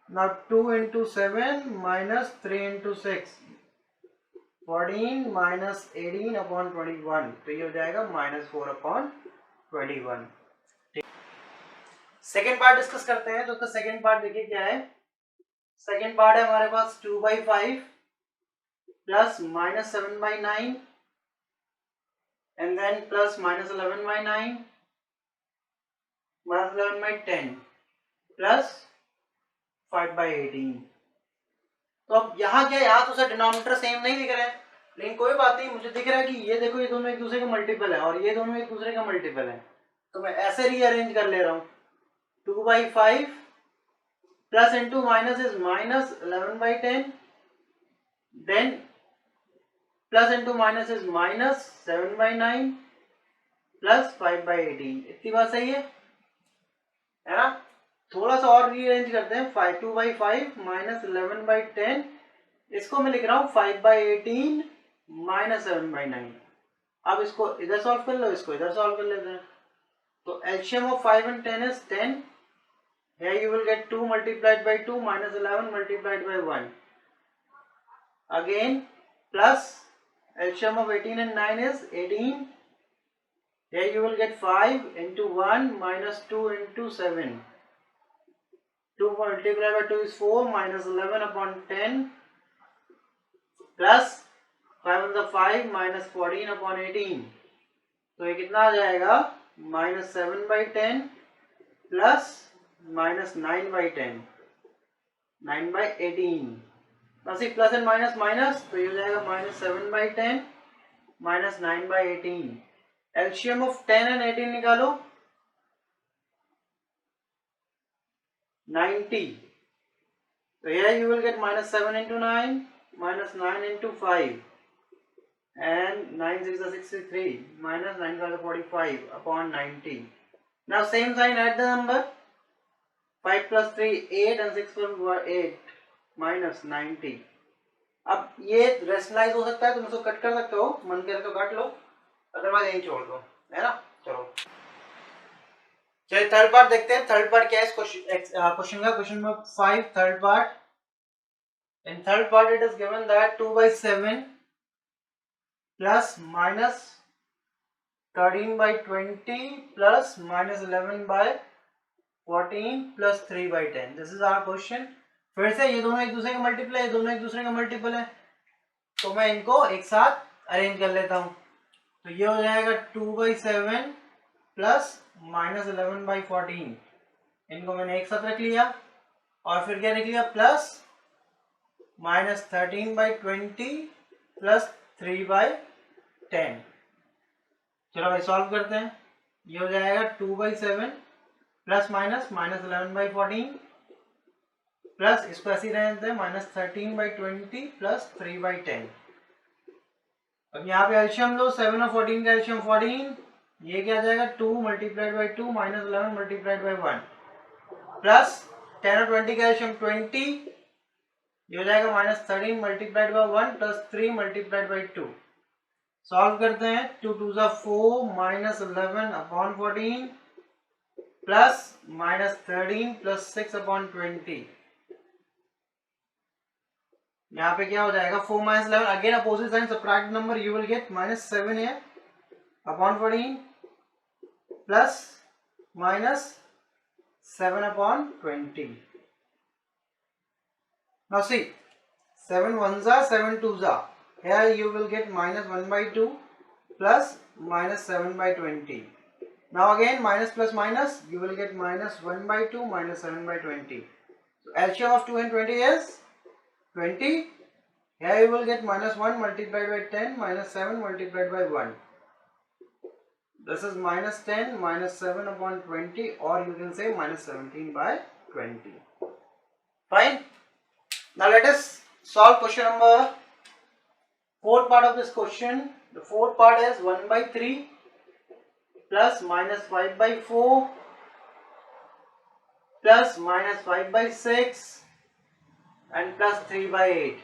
Now 2 into 7 minus 3 into 6 14 minus 18/21, तो ये हो जाएगा -4/21। सेकेंड पार्ट डिस्कस करते हैं। तो उसका सेकेंड पार्ट देखिए क्या है। सेकेंड पार्ट है हमारे पास 2/5 plus -7/9 and then plus -11/9 -11/10 plus 5/18। तो अब यहाँ क्या है, यहाँ तो सर डिनोमिनेटर सेम नहीं दिख रहे हैं, लेकिन कोई बात नहीं, मुझे दिख रहा है कि ये देखो ये दोनों एक दूसरे का मल्टीपल है और ये दोनों एक दूसरे का मल्टीपल है, तो मैं ऐसे रीअरेंज कर ले रहा हूँ। 2/5 plus into minus is -11/10, then plus into minus is -7/9 plus 5/18। इतनी बात सही है ना। थोड़ा सा और रीअरेंज करते हैं। 2/5 -11/10, इसको मैं लिख रहा हूँ 5/18 -7/9। अब इसको इधर सॉल्व कर लो, इसको इधर सॉल्व कर लेते हैं। तो LCM of 5 and 10 is 10। Here you will get 2 multiplied by 2 minus 11 multiplied by 1. Again plus LCM of 18 and 9 is 18. Here you will get 5 into 1 minus 2 into 7. 2 multiplied by 2 is 4 minus 11/10 plus 5 on the 5 minus 14/18। तो ये कितना आ जाएगा -7/10 plus -9/10 9/18। बस plus and minus minus, तो ये हो जाएगा -7/10 -9/18। LCM of 10 and 18 निकालो, 90। तो here you will get -7 into 9 -9 into 5 and 9 6 is 63 minus 9 5 is 45/90। Now same sign, add the number, 5 plus 3 8 and 6 plus 8 minus 90। अब ये रेशनलाइज हो सकता है, तुम इसको कट कर सकते हो, मन करके काट लो, अदरवाइज यहीं छोड़ दो, है ना। चलो चलिए थर्ड पार्ट देखते हैं। थर्ड पार्ट क्या है इस क्वेश्चन का। Question number 5 third part. In third part it is given that 2/7 plus minus 13/20 plus -11/14 plus 3/10। This is our question. फिर से ये दोनों एक दूसरे का मल्टीपल है, ये दोनों एक दूसरे का मल्टीपल है, तो मैं इनको एक साथ अरेंज कर लेता हूं। तो ये हो जाएगा 2/7 प्लस -11/14, इनको मैंने एक साथ रख लिया, और फिर क्या लिख लिया प्लस -13/20 प्लस 3/10। चलो भाई सॉल्व करते हैं। ये हो जाएगा 2/7 प्लस माइनस -11/14 प्लस इसको ऐसे ही रहते हैं -13/20 प्लस 3/10। अब यहाँ पे एलसीएम लो, 7 और 14 का एलसीएम 14, ये क्या आ जाएगा 2 multiplied by 2 minus 11 multiplied by 1 plus 10 और 20 का एल्शियम 20, ये हो जाएगा minus 13 multiplied by 1 plus 3 multiplied by 2। Solve करते हैं, 2 2 जा 4 minus 11 upon 14 plus minus 13 plus 6 upon 20। यहाँ पे क्या हो जाएगा 4 minus 11, again opposite sign subtract number, you will get minus 7 है upon 14 plus minus 7 upon 20. Now see, 7 ones are 7 twos are. Here you will get minus 1 by 2 plus minus 7 by 20. Now again minus plus minus, you will get minus 1 by 2 minus 7 by 20. So LCM of 2 and 20 is 20. Here you will get minus 1 multiplied by 10 minus 7 multiplied by 1. This is minus 10 minus 7 upon 20, or you can say minus 17 by 20. Fine. Now let us solve question number, fourth part of this question. The fourth part is 1 by 3 plus minus 5 by 4 plus minus 5 by 6 and plus 3 by 8.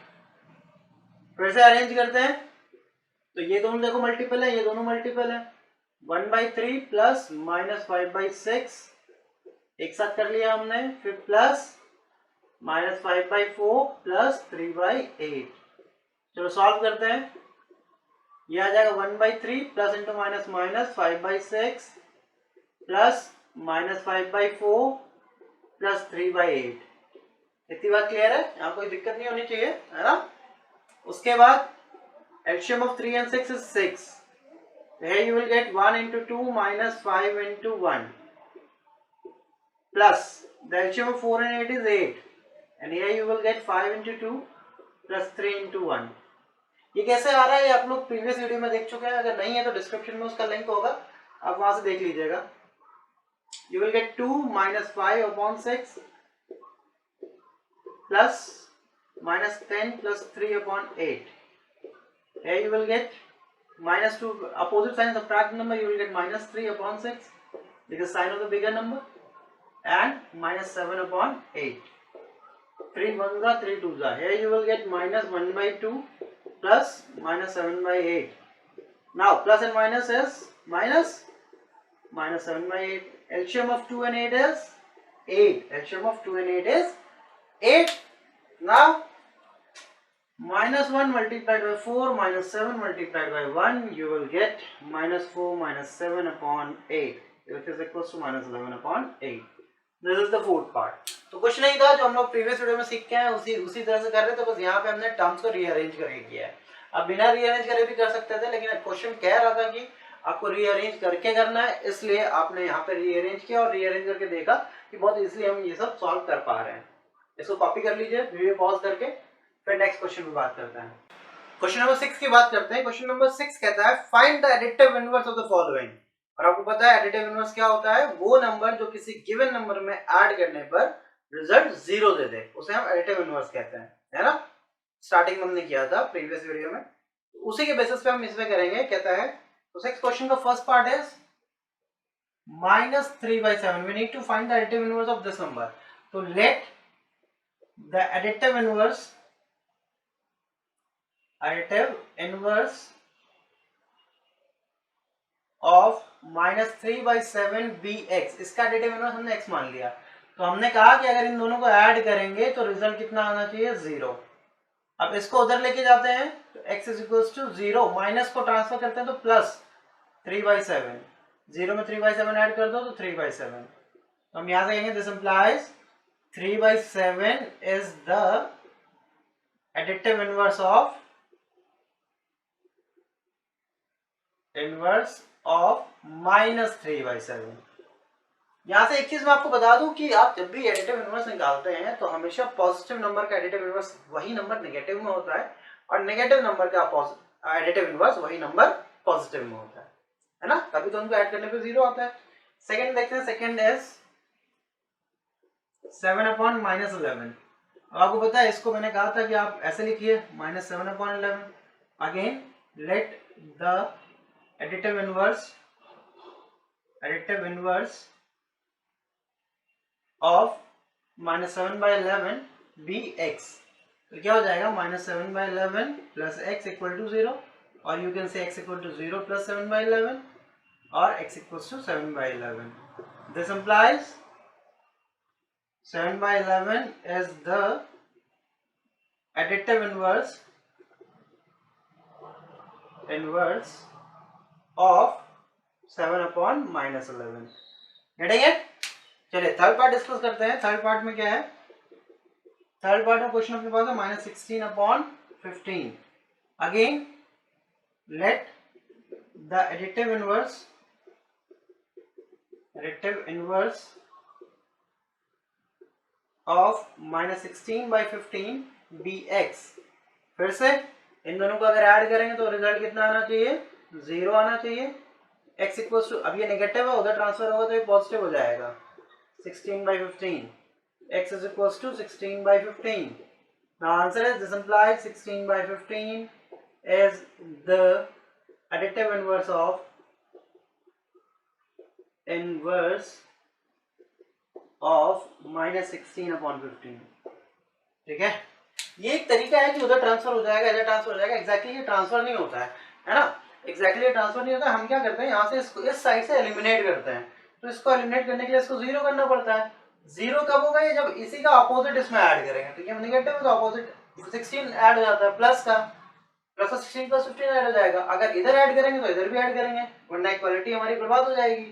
फिर से arrange करते हैं, तो ये दोनों देखो multiple है, ये दोनों मल्टीपल है। 1 by 3 प्लस माइनस 5 by 6 एक साथ कर लिया हमने, फिर plus minus 5 by 4 plus 3 by 8। चलो सॉल्व करते हैं, ये आ जाएगा 1 by 3 plus into minus minus 5 by 6 plus minus 5 by 4 plus 3 by 8। इतनी बात क्लियर है, यहाँ कोई दिक्कत नहीं होनी चाहिए, है ना। उसके बाद LCM of 3 and 6 is 6. Here you will get 1 into 2 minus 5 into 1 plus the LCM of 4 and 8 is 8, and here you will get 5 into 2 plus 3 into 1. ये कैसे आ रहा है, ये आप लोग प्रीवियस वीडियो में देख चुके हैं, अगर नहीं है तो डिस्क्रिप्शन में उसका लिंक होगा, आप वहां से देख लीजिएगा। You will get 2 minus 5 upon 6 plus minus 10 plus 3 upon 8. Here you will get minus 2, opposite sign subtract number, you will get minus 3 upon 6 because sign of the bigger number, and minus 7 upon 8. 3 ones are 3 twos are. Here you will get minus 1 by 2 plus minus 7 by 8. Now plus and minus is minus, minus 7 by 8. LCM of 2 and 8 is 8. LCM of 2 and 8 is 8. Now minus 1 multiplied by 4 minus 7 multiplied by 1, you will get minus 4 minus 7 upon 8, which is equals to minus 11 upon 8. This is the fourth part. तो कुछ नहीं था, जो हम लोग previous video में सीख के हैं उसी तरह से कर रहे थे, बस यहाँ पे हमने टर्म्स को रीअरेंज करके किया है। अब बिना रीअरेंज करे भी कर सकते थे, लेकिन क्वेश्चन कह रहा था कि आपको रीअरेंज करके करना है, इसलिए आपने यहाँ पे रीअरेंज किया और रीअरेंज करके देखा कि बहुत इजीली हम ये सब सॉल्व कर पा रहे हैं। इसको कॉपी कर लीजिए वीडियो पॉज करके, फिर नेक्स्ट क्वेश्चन में बात करते हैं। क्वेश्चन नंबर 6 की बात करते हैं। क्वेश्चन नंबर 6 कहता है find the additive inverse of the following. और आपको पता है एडिटिव इनवर्स क्या होता है, वो नंबर जो किसी गिवन नंबर में ऐड करने पर रिजल्ट 0 दे दे, उसे हम एडिटिव इनवर्स कहते हैं, है ना। स्टार्टिंग में हमने किया था प्रीवियस वीडियो में, उसी के बेसिस पे हम इसमें करेंगे। कहता है तो 6 क्वेश्चन का फर्स्ट पार्ट है -3/7, we need to find the additive inverse of this number. तो let the additive inverse of -3/7 be x, इसका एडिटिव इनवर्स हमने x मान लिया। तो हमने कहा कि अगर इन दोनों को ऐड करेंगे तो रिजल्ट कितना आना चाहिए, 0। अब इसको उधर लेके जाते हैं तो x is equals to 0, minus को ट्रांसफर करते हैं तो प्लस 3/7, 0 में 3/7 ऐड कर दो तो 3/7। तो हम यहां से कहेंगे this implies 3/7 is the additive inverse of -3/7। यहां से एक चीज मैं आपको बता दूं कि आप जब भी एडिटिव इनवर्स निकालते हैं तो हमेशा पॉजिटिव नंबर का एडिटिव इनवर्स वही नंबर नेगेटिव में होता है, और नेगेटिव नंबर का एडिटिव इनवर्स वही नंबर पॉजिटिव में होता है ना। तभी तो उनको ऐड करने पे 0 आता है। सेकंड देखते हैं, सेकंड इज 7/-11। अब आपको पता है इसको मैंने कहा था कि आप ऐसे लिखिए -7/11। Again let the additive inverse additive inverse of -7/11 bx, तो क्या हो जाएगा -7/11 प्लस x इक्वल टू 0, और you can say x equal to 0 plus 7/11 और x equal to 7/11. This implies 7/11 is the additive inverse of 7/-11. Getting it? चलिए third part discuss करते हैं. Third part में क्या है? थर्ड पार्ट में क्वेश्चन अपने पास है -16/15. Again let the additive inverse of -16/15 bx. फिर से इन दोनों को अगर ऐड करेंगे तो रिजल्ट कितना आना चाहिए? 0 आना चाहिए. x इक्वल टू, अब ये नेगेटिव है, उधर ट्रांसफर होगा तो ये पॉजिटिव हो जाएगा. 16/15 x is equals to 16/15. Now answer is, this implies 16/15 is the additive inverse of -16/15. ठीक है, ये एक तरीका है कि उधर ट्रांसफर हो जाएगा, इधर ट्रांसफर हो जाएगा. एग्जैक्टली ये ट्रांसफर नहीं होता है ना? एग्जैक्टली ट्रांसफर नहीं होता. हम क्या करते हैं, यहाँ से इसको इस साइड से एलिमिनेट करते हैं. तो इसको एलिमिनेट करने के लिए इसको 0 करना पड़ता है. 0 कब होगा? ये जब इसी का ऑपोजिट इसमें ऐड करेंगे. तो ये नेगेटिव है तो ऑपोजिट 16 ऐड हो जाता है, प्लस का 16 प्लस 15 ऐड हो जाएगा. अगर इधर ऐड करेंगे तो इधर भी ऐड करेंगे, वरना इक्वालिटी हमारी बर्बाद हो जाएगी.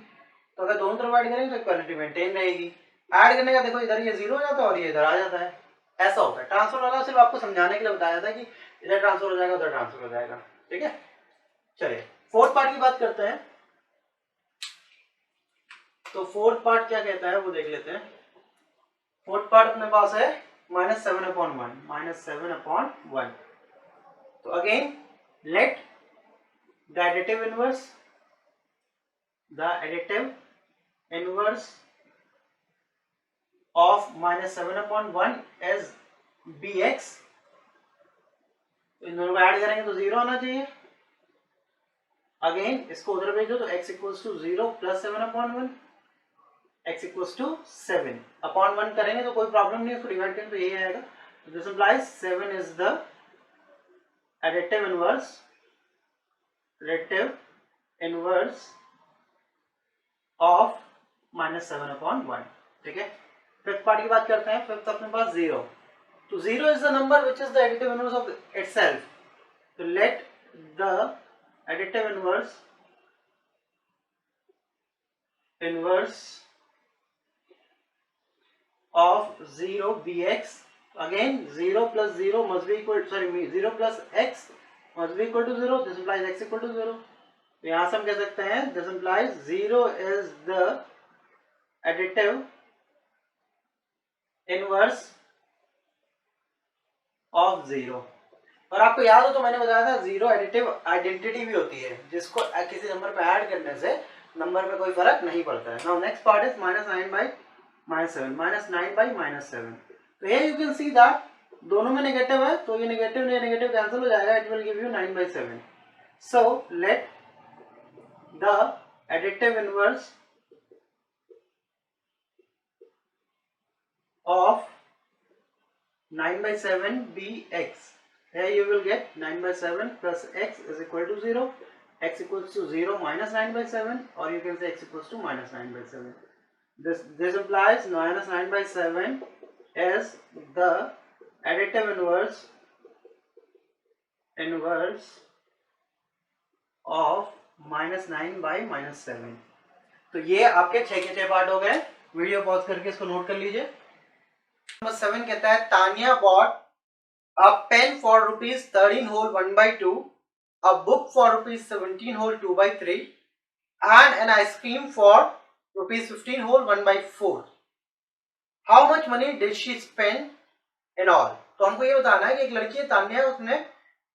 तो अगर दोनों तरफ ऐड करेंगे तो इक्वालिटी मेंटेन रहेगी. ऐड करने का देखो, इधर ये 0 हो जाता है और ये इधर आ जाता है. ऐसा होता है. ट्रांसफर वाला सिर्फ आपको समझाने के लिए बताया था कि इधर ट्रांसफर हो जाएगा, उधर ट्रांसफर हो जाएगा. ठीक है, चलिए फोर्थ पार्ट की बात करते हैं. तो फोर्थ पार्ट क्या कहता है वो देख लेते हैं. फोर्थ पार्ट अपने पास है -7/1. तो again let the additive inverse of -7/1 is bx. इन दोनों को ऐड करेंगे तो 0 आना चाहिए. अगेन इसको उधर भेज दो तो x equals to 0 plus 7/1, x equals to 7/1 करेंगे तो कोई प्रॉब्लम नहीं है, उसको डिवाइड करेंगे तो यही आएगा. तो this implies 7 is the additive inverse of -7/1. ठीक है, फिफ्थ पार्ट की बात करते हैं. फिफ्थ अपने पास 0. तो 0 is the number which is the additive inverse of itself. So let the additive inverse of 0 bx. Again 0 plus 0 must be equal, 0 plus x must be equal to 0. This implies x equal to 0. तो यहां से हम कह सकते हैं this implies 0 is the additive inverse of 0. और आपको याद हो तो मैंने बताया था 0 एडिटिव आइडेंटिटी भी होती है, जिसको किसी नंबर पे ऐड करने से नंबर में कोई फर्क नहीं पड़ता है. Now next part is -9/-7 -9/-7. तो ये यू कैन सी दैट दोनों में नेगेटिव है, तो ये नेगेटिव कैंसिल हो जाएगा. It will give you 9/7. So let the additive inverse of 9/7 bx. Here you will get 9/7 plus x is equal to 0. X equals to 0 minus 9/7, or you can say x equals to -9/7. This implies -9/7 is the additive inverse of -9/-7. तो ये आपके 6 के 6 part हो गए. Video pause करके इसको note कर लीजिए. नंबर 7 कहता है Tanya bought a pen for ₹13 whole 1/2, a book for ₹17 whole 2/3, and an ice cream for ₹15 whole 1/4. How much money did she spend in all? तो हमको ये बताना है कि एक लड़की है तानिया, उसने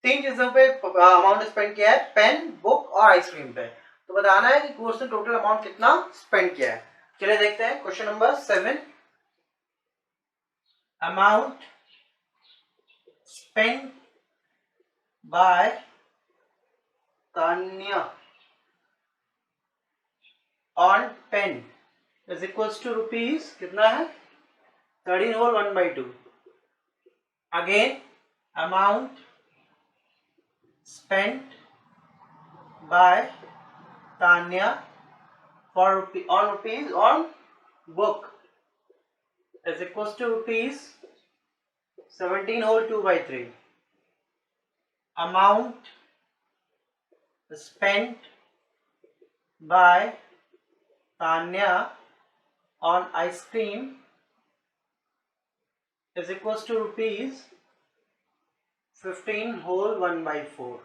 3 चीजों पे अमाउंट स्पेंड किया है, पेन, बुक और आइसक्रीम पे. तो बताना है कि उसने टोटल अमाउंट कितना स्पेंड किया है. चलिए देखते हैं question number 7. Amount spent by Tanya on pen is equals to rupees कितना है 13 whole 1/2. Again amount spent by Tanya for rupees on book is equals to rupees 17 whole 2/3. Amount spent by Tanya on ice cream is equals to rupees 15 whole 1/4.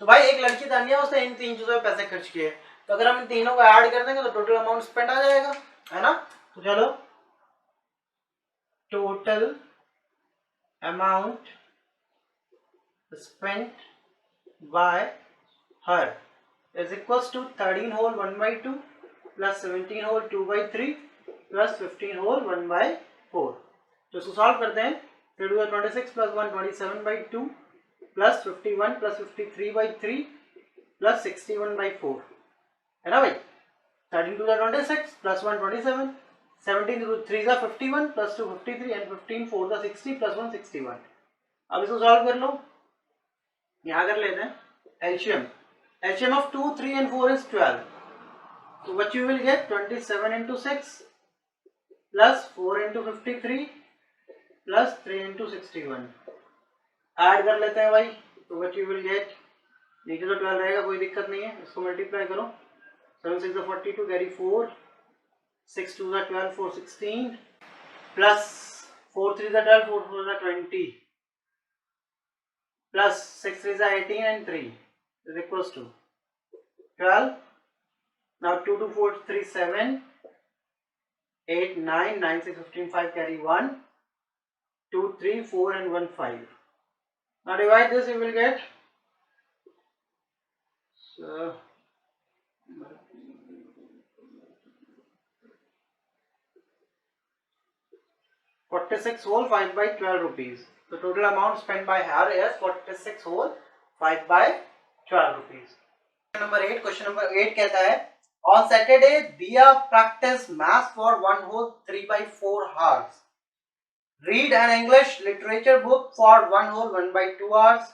तो भाई एक लड़की तानिया उसने इन तीन चीजों पे पैसे खर्च किए, तो अगर हम इन तीनों को ऐड कर देंगे तो टोटल अमाउंट स्पेंड आ जाएगा, है ना. तो चलो total amount spent by her is equals to 13 whole 1/2 plus 17 whole 2/3 plus 15 whole 1/4. तो इसको सॉल्व करते हैं. 26 plus 1 27/2 plus 51 plus 53/3 plus 61/4 है ना भाई. 13 to the 26 plus 1 27, 17 to 3 is 51 plus 2 53 and 15 4 the 60 plus 1 61. अब इसको सॉल्व कर लो. यहाँ कर लेते हैं LCM. LCM of 2 3 and 4 is 12. So what you will get 27 into 6 plus 4 into 53 plus 3 into 61. Add कर लेते हैं भाई. तो व्हाट यू विल गेट, नीचे तो 12 रहेगा, कोई दिक्कत नहीं है. इसको मल्टीप्लाई करो. 7 6 42 carry 4 6 2 12 4 16 plus 4 3 12 4 4 20 plus 6 3 18 and 3 is equals to 12. Now 2 2 4 3 7 8 9 9 6 15 5 carry 1 2 3 4 and 1 5. Now divide this, you will get 46 whole 5/12 rupees. The total amount spent by her is 46 whole 5/12 rupees. Question number 8 कहता है on Saturday Diya practiced math for 1 whole 3/4 hours. Read an English literature book for 1 whole 1/2 hours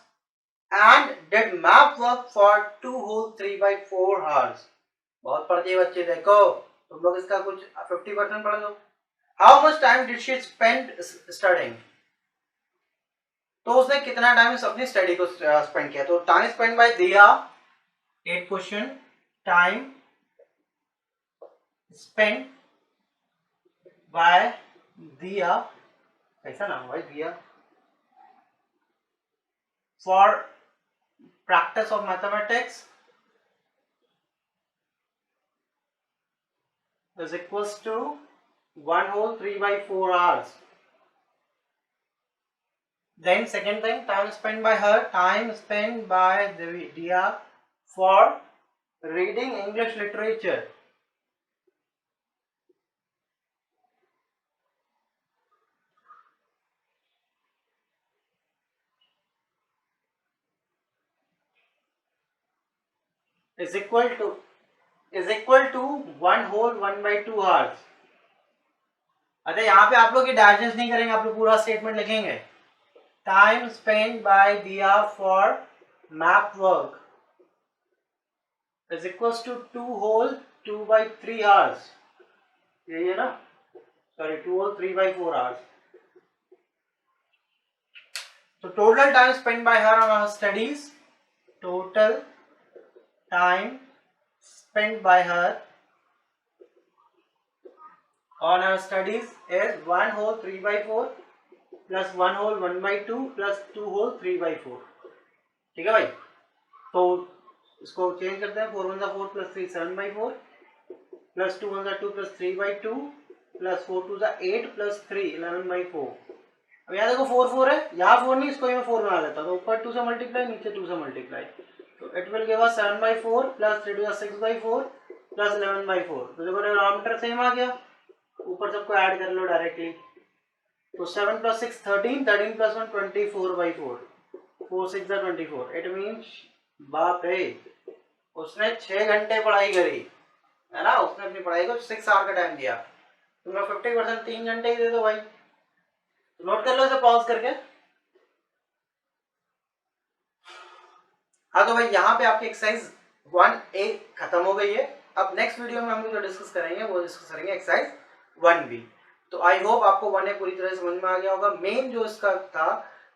and did math work for 2 whole 3/4 hours. बहुत पढ़ते हैं बच्चे, देखो तुम लोग इसका कुछ 50% पढ़ लो. How much time did she spend studying? तो उसने कितना टाइम अपनी स्टडी को स्पेंड किया. तो टाइम स्पेंड बाय दिया 8 क्वेश्चन. टाइम स्पेंड बाय दिया, कैसा नाम भाई दिया, for practice of mathematics is equals to 1 whole 3/4 hours. Then second thing, time spent by her, time spent by Diya for reading English literature. is equal to 1 whole 1/2 hours. अच्छा यहाँ पे आप लोग ये डाइजेस्ट नहीं करेंगे, आप लोग पूरा स्टेटमेंट लिखेंगे. Time spend by Diya for math work is equals to 2 whole 2/3 hours. यही है ना, सॉरी 2 whole 3/4 hours. तो total time spend by her on her studies, total time spent by her on her studies is 1 whole 3/4 plus 1 whole 1/2 plus 2 whole 3/4. ठीक है भाई. तो इसको change करते हैं. 4 1 4 plus 3 7/4 plus 2 1 2 plus 3/2 plus 4 2 8 plus 3 11/4. अब यहाँ देखो 4 4 है, यहाँ 4 नहीं, इसको मैं 4 बना लेता हूँ. तो ऊपर 2 से मल्टीप्लाई, नीचे 2 से मल्टीप्लाई. तो it will give us 7/4 plus 3 2 6/4 plus 11/4. तो देखो डिनोमिनेटर सेम आ गया, ऊपर सबको ऐड कर लो डायरेक्टली. तो 7 plus 6 13, 13 plus 1 24/4, 4 6 24. इट मीन्स बाप रे उसने 6 घंटे पढ़ाई करी, है ना, उसने अपनी पढ़ाई को 6 आवर का टाइम दिया, तुम्हें 50% 3 घंटे ही दे दो भाई। तो नोट कर लो इसे पॉज करके। हाँ तो भाई यहाँ पे आपकी एक्सरसाइज 1A खत्म हो गई है। अब नेक्स्ट वीडियो में हम लोग जो डिस्कस करेंगे वो डिस्कस करेंगे एक्सरसाइज 1B। तो आई होप आपको 1A पूरी तरह से समझ में आ गया होगा। मेन जो इसका था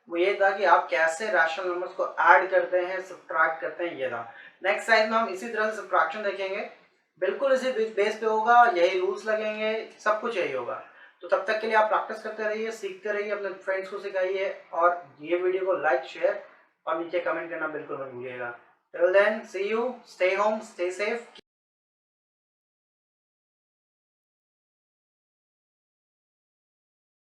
वो ये था कि आप कैसे रैशनल नंबर्स को ऐड करते हैं, सब्ट्रैक्ट करते हैं, ये था। नेक्स्ट साइज में हम इसी तरह से सब्ट्रैक्शन देखेंगे, बिल्कुल इसी बेस पे होगा, यही रूल्स लगेंगे, सब कुछ यही होगा। तो तब तक के लिए आप प्रैक्टिस करते रहिए, सीखते रहिए, अपने फ्रेंड्स को सिखाइए, और ये वीडियो को लाइक, शेयर और नीचे कमेंट करना बिल्कुल मत भूलिएगा। Till then see you, stay home, stay safe.